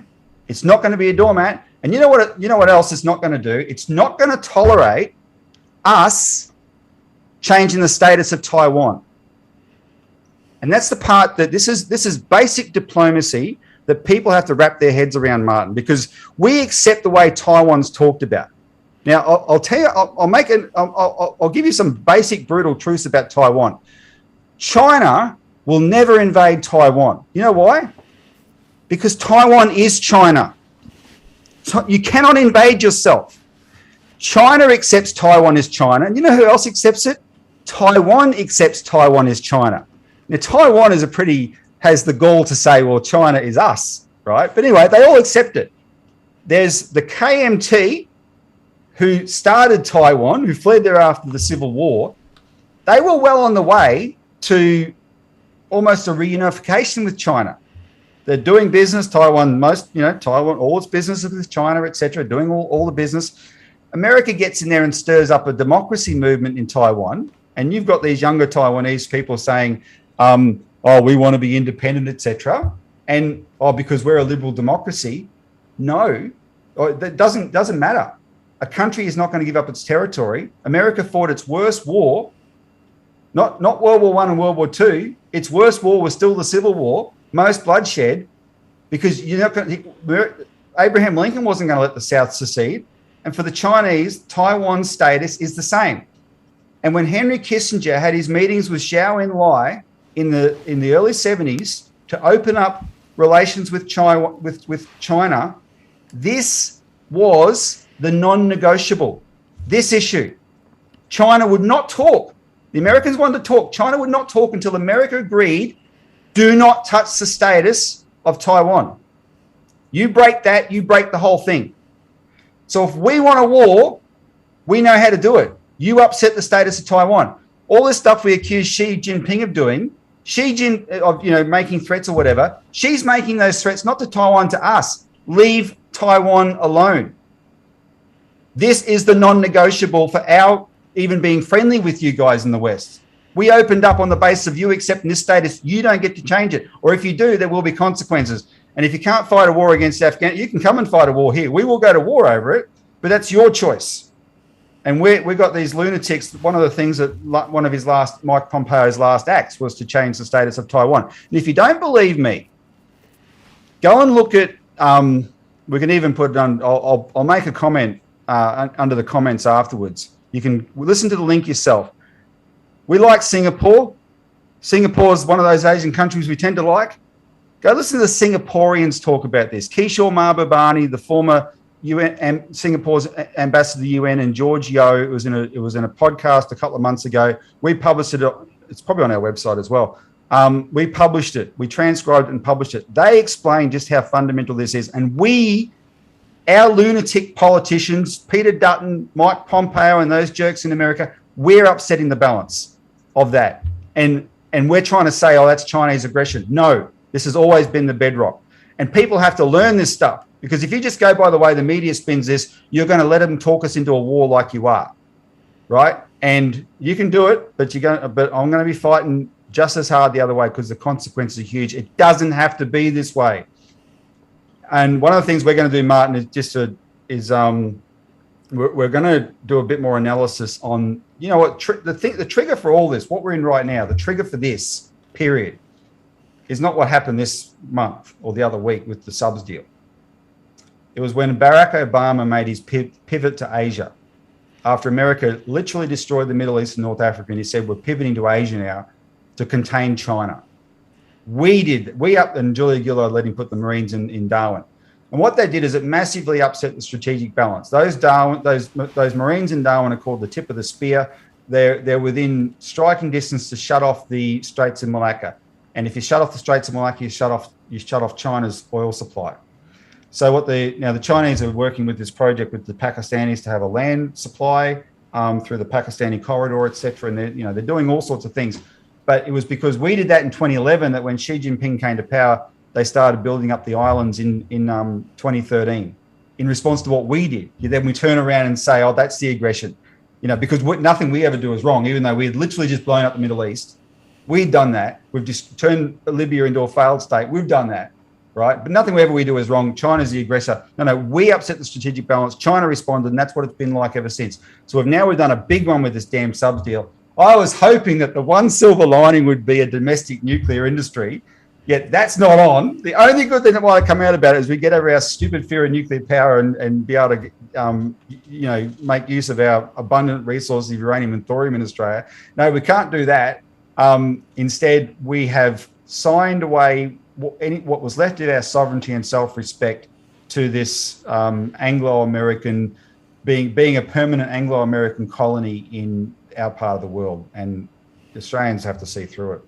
It's not going to be a doormat. And you know what else it's not going to do? It's not going to tolerate us changing the status of Taiwan. And that's the part that this is basic diplomacy that people have to wrap their heads around, Martin, because we accept the way Taiwan's talked about. Now, I'll tell you, I'll give you some basic brutal truths about Taiwan. China will never invade Taiwan. You know why? Because Taiwan is China. You cannot invade yourself. China accepts Taiwan as China. And you know who else accepts it? Taiwan accepts Taiwan as China. Now, Taiwan has the gall to say, well, China is us, right? But anyway, they all accept it. There's the KMT, who started Taiwan, who fled there after the Civil War. They were well on the way to almost a reunification with China. They're doing business. Taiwan, all its businesses with China, etc., doing all the business. America gets in there and stirs up a democracy movement in Taiwan. And you've got these younger Taiwanese people saying, we want to be independent, etc. And, because we're a liberal democracy. No, that doesn't matter. A country is not going to give up its territory. America fought its worst war, not World War I and World War II. Its worst war was still the Civil War, most bloodshed, because Abraham Lincoln wasn't going to let the South secede. And for the Chinese, Taiwan's status is the same. And when Henry Kissinger had his meetings with Zhou Enlai in the early 70s to open up relations with China, this was the non-negotiable. This issue. China would not talk. The Americans wanted to talk. China would not talk until America agreed, do not touch the status of Taiwan. You break that, you break the whole thing. So if we want a war, we know how to do it. You upset the status of Taiwan. All this stuff we accuse Xi Jinping of doing, making threats or whatever, she's making those threats not to Taiwan, to us. Leave Taiwan alone. This is the non-negotiable for our even being friendly with you guys in the West. We opened up on the basis of you accepting this status. You don't get to change it. Or if you do, there will be consequences. And if you can't fight a war against Afghanistan, you can come and fight a war here. We will go to war over it, but that's your choice. And we've got these lunatics. One of the things that one of Mike Pompeo's last acts was to change the status of Taiwan. And if you don't believe me, go and look at, we can even put it on, I'll make a comment under the comments afterwards. You can listen to the link yourself. We like Singapore. Singapore is one of those Asian countries we tend to like. Go listen to the Singaporeans talk about this. Kishore Mahbubani, the former Singapore's ambassador to the UN, and George Yeo. It was in a podcast a couple of months ago. We published it. It's probably on our website as well. We published it. We transcribed it and published it. They explain just how fundamental this is. And our lunatic politicians, Peter Dutton, Mike Pompeo, and those jerks in America, we're upsetting the balance of that. And we're trying to say, that's Chinese aggression. No, this has always been the bedrock. And people have to learn this stuff, because if you just go by the way the media spins this, you're going to let them talk us into a war like you are, right? And you can do it, but I'm going to be fighting just as hard the other way, because the consequences are huge. It doesn't have to be this way. And one of the things we're going to do, Martin, we're going to do a bit more analysis on, the trigger for all this, what we're in right now, the trigger for this period is not what happened this month or the other week with the subs deal. It was when Barack Obama made his pivot to Asia after America literally destroyed the Middle East and North Africa, and he said, we're pivoting to Asia now to contain China. And Julia Gillard let him put the Marines in Darwin. And what they did is it massively upset the strategic balance. Those Marines in Darwin are called the tip of the spear. They're within striking distance to shut off the Straits of Malacca. And if you shut off the Straits of Malacca, you shut off China's oil supply. So the Chinese are working with this project with the Pakistanis to have a land supply through the Pakistani corridor, etc. And they're doing all sorts of things. But it was because we did that in 2011 that when Xi Jinping came to power, they started building up the islands in 2013 in response to what we did. Then we turn around and say, oh, that's the aggression, because nothing we ever do is wrong, even though we had literally just blown up the Middle East. We'd done that. We've just turned Libya into a failed state. We've done that, right? But nothing we do is wrong. China's the aggressor. No, we upset the strategic balance. China responded, and that's what it's been like ever since. So we've done a big one with this damn subs deal. I was hoping that the one silver lining would be a domestic nuclear industry. Yet that's not on. The only good thing that might come out about it is we get over our stupid fear of nuclear power and be able to, make use of our abundant resources of uranium and thorium in Australia. No, we can't do that. Instead, we have signed away what was left of our sovereignty and self-respect to this Anglo-American, being a permanent Anglo-American colony in our part of the world, and Australians have to see through it.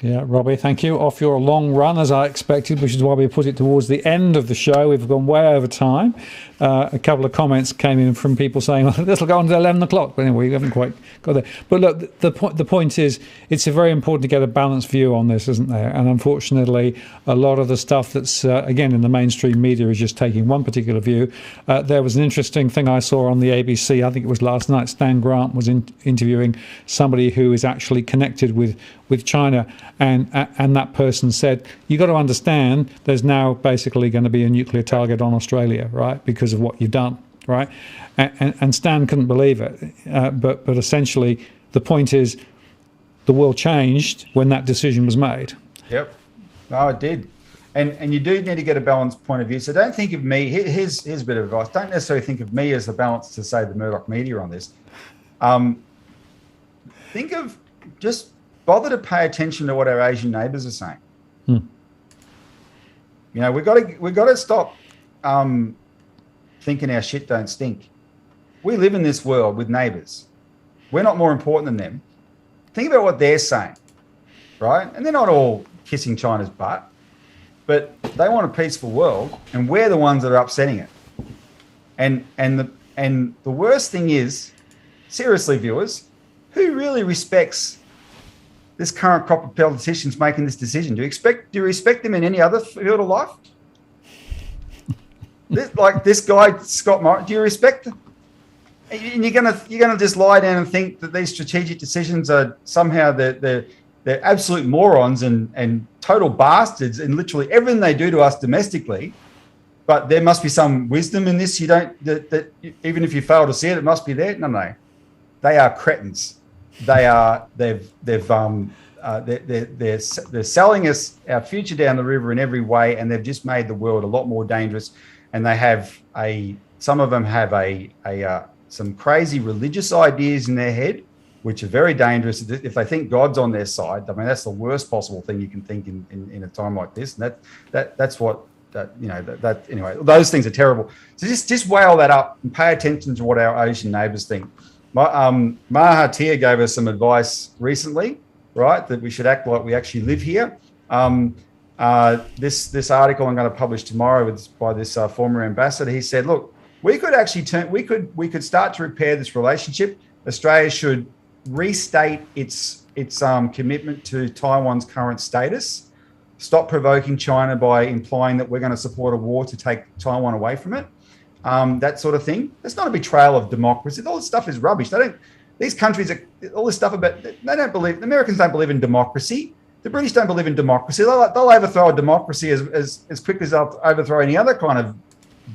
Yeah, Robbie, thank you. Off your long run, as I expected, which is why we put it towards the end of the show. We've gone way over time. A couple of comments came in from people saying, well, this will go on to 11 o'clock. But anyway, we haven't quite got there. But look, the point is, it's very important to get a balanced view on this, isn't there? And unfortunately, a lot of the stuff that's, again, in the mainstream media is just taking one particular view. There was an interesting thing I saw on the ABC, I think it was last night. Stan Grant was interviewing somebody who is actually connected with China, and that person said, you got to understand there's now basically going to be a nuclear target on Australia, right, because of what you've done, right? And Stan couldn't believe it, but essentially the point is the world changed when that decision was made. Yep, no, it did. And you do need to get a balanced point of view. So don't think of me, here's a bit of advice, don't necessarily think of me as the balance to say the Murdoch media on this. Think of just bother to pay attention to what our Asian neighbours are saying. We've got to stop thinking our shit don't stink. We live in this world with neighbours. We're not more important than them. Think about what they're saying, right? And they're not all kissing China's butt, but they want a peaceful world, and we're the ones that are upsetting it. And the worst thing is, seriously, viewers, who really respects this current crop of politicians making this decision? Do you respect them in any other field of life? This guy, Scott Morrison, do you respect them? And you're gonna just lie down and think that these strategic decisions are somehow they're absolute morons and total bastards in literally everything they do to us domestically. But there must be some wisdom in this. That even if you fail to see it, it must be there. No, they are cretins. They're selling us our future down the river in every way, and they've just made the world a lot more dangerous. And they have some of them have some crazy religious ideas in their head, which are very dangerous. If they think God's on their side, I mean, that's the worst possible thing you can think in a time like this. And that's what anyway. Those things are terrible. So just weigh all that up and pay attention to what our Asian neighbours think. Mahathir gave us some advice recently, right, that we should act like we actually live here. This article I'm going to publish tomorrow by this former ambassador, he said, look, we could start to repair this relationship. Australia should restate its commitment to Taiwan's current status, stop provoking China by implying that we're going to support a war to take Taiwan away from it. That sort of thing. It's not a betrayal of democracy. All this stuff is rubbish. These countries, all this stuff about, the Americans don't believe in democracy. The British don't believe in democracy. They'll overthrow a democracy as quickly as they'll overthrow any other kind of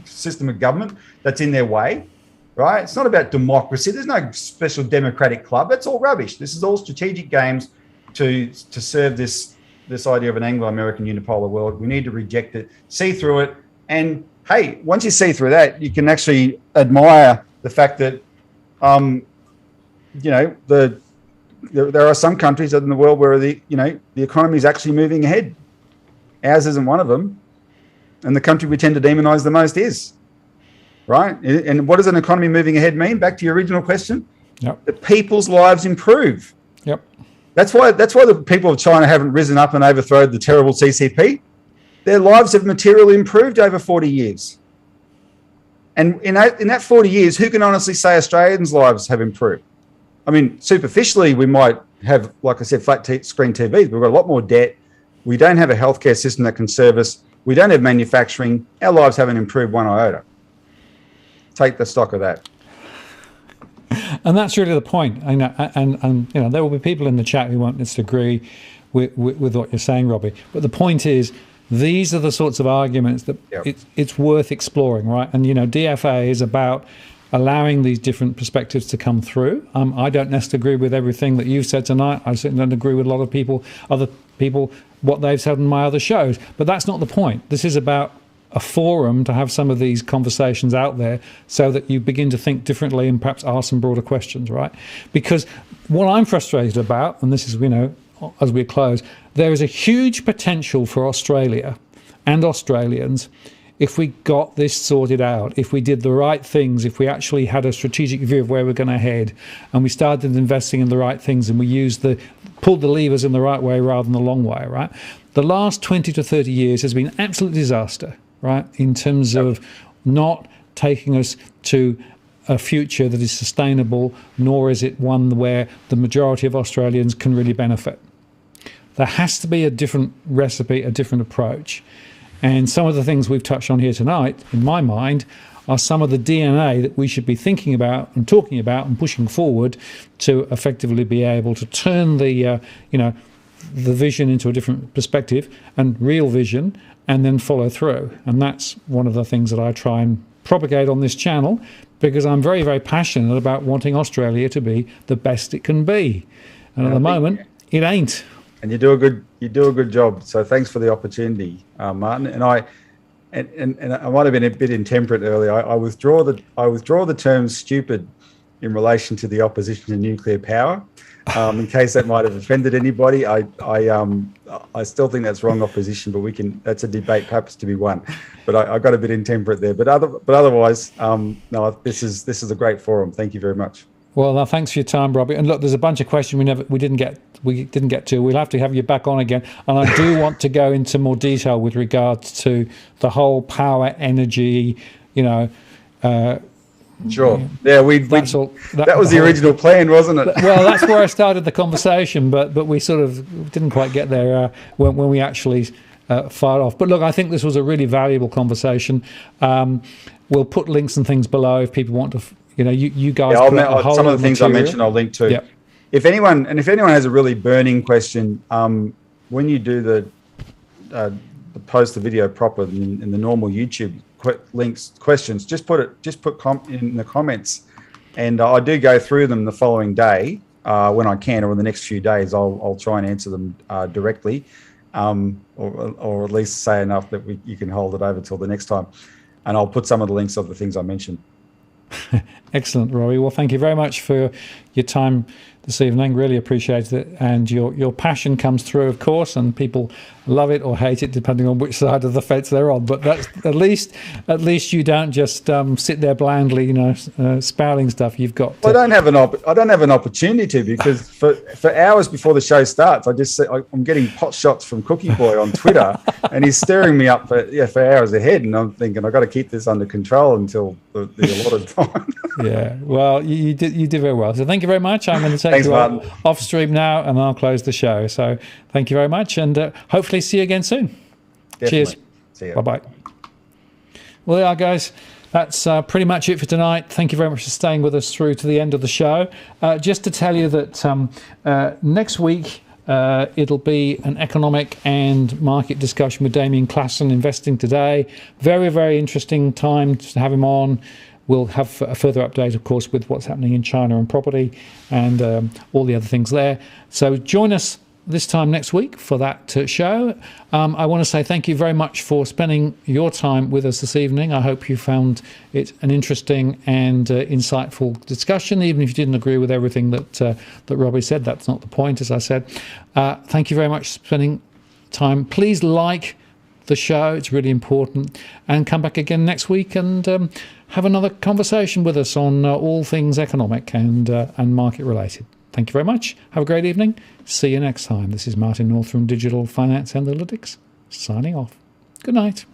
system of government that's in their way, right? It's not about democracy. There's no special democratic club. That's all rubbish. This is all strategic games to serve this idea of an Anglo-American unipolar world. We need to reject it, see through it, and hey, once you see through that, you can actually admire the fact that, there are some countries in the world where the economy is actually moving ahead. Ours isn't one of them. and the country we tend to demonise the most is, right? And what does an economy moving ahead mean? Back to your original question. Yep. That people's lives improve. Yep. That's why the people of China haven't risen up and overthrown the terrible CCP. Their lives have materially improved over 40 years. And in that 40 years, who can honestly say Australians' lives have improved? I mean, superficially, we might have, like I said, flat screen TVs. We've got a lot more debt. We don't have a healthcare system that can serve us. We don't have manufacturing. Our lives haven't improved one iota. Take the stock of that. And that's really the point. And there will be people in the chat who won't disagree with what you're saying, Robbie. But the point is, these are the sorts of arguments that it's worth exploring, right? And, DFA is about allowing these different perspectives to come through. I don't necessarily agree with everything that you've said tonight. I certainly don't agree with a lot of other people, what they've said in my other shows. But that's not the point. This is about a forum to have some of these conversations out there so that you begin to think differently and perhaps ask some broader questions, right? Because what I'm frustrated about, and this is, as we close, there is a huge potential for Australia and Australians if we got this sorted out, if we did the right things, if we actually had a strategic view of where we're going to head, and we started investing in the right things, and we pulled the levers in the right way rather than the long way, right? The last 20 to 30 years has been an absolute disaster, right, in terms of not taking us to a future that is sustainable, nor is it one where the majority of Australians can really benefit. There has to be a different recipe, a different approach. And some of the things we've touched on here tonight, in my mind, are some of the DNA that we should be thinking about and talking about and pushing forward to effectively be able to turn the vision into a different perspective and real vision, and then follow through. And that's one of the things that I try and propagate on this channel, because I'm very, very passionate about wanting Australia to be the best it can be. And at the moment, it ain't. And you do a good job. So thanks for the opportunity, Martin. And I might have been a bit intemperate earlier. I withdraw the term stupid in relation to the opposition to nuclear power. In case that might have offended anybody, I still think that's wrong opposition, but that's a debate perhaps to be won. But I got a bit intemperate there. But otherwise, no, this is a great forum. Thank you very much. Well, thanks for your time, Robbie. And look, there's a bunch of questions we didn't get to. We'll have to have you back on again. And I do want to go into more detail with regards to the whole power, energy, Sure. Yeah, that was the original plan, wasn't it? Well, that's where I started the conversation, but we sort of didn't quite get there when we actually fired off. But look, I think this was a really valuable conversation. We'll put links and things below if people want to. You guys. Yeah, some of the things I mentioned, I'll link to. Yep. If anyone has a really burning question, when you do the post the video proper in the normal YouTube links questions, just put in the comments, and I do go through them the following day when I can, or in the next few days. I'll try and answer them directly, or at least say enough that you can hold it over till the next time, and I'll put some of the links of the things I mentioned. Excellent, Robbie. Well, thank you very much for your time this evening. Really appreciate it. And your passion comes through, of course, and people love it or hate it depending on which side of the fence they're on. But that's at least you don't just sit there blindly, spouting stuff. You've got. I don't have an opportunity to, because for hours before the show starts, I'm getting pot shots from Cookie Boy on Twitter, and he's stirring me up for hours ahead, and I'm thinking I've got to keep this under control until the allotted time. Yeah, well, you did very well. So thank you very much. I'm going to take you off stream now, and I'll close the show. So thank you very much, and hopefully see you again soon. Definitely. Cheers. See you. Bye-bye. Well, there you are, guys. That's pretty much it for tonight. Thank you very much for staying with us through to the end of the show. Just to tell you that next week, it'll be an economic and market discussion with Damien Klassen, Investing Today. Very, very interesting time to have him on. We'll have a further update, of course, with what's happening in China and property and all the other things there. So join us this time next week for that show. I want to say thank you very much for spending your time with us this evening. I hope you found it an interesting and insightful discussion, even if you didn't agree with everything that Robbie said. That's not the point, as I said. Thank you very much for spending time. Please like, the show. It's really important. And come back again next week and have another conversation with us on all things economic and market related. Thank you very much. Have a great evening. See you next time. This is Martin North from Digital Finance Analytics, signing off. Good night.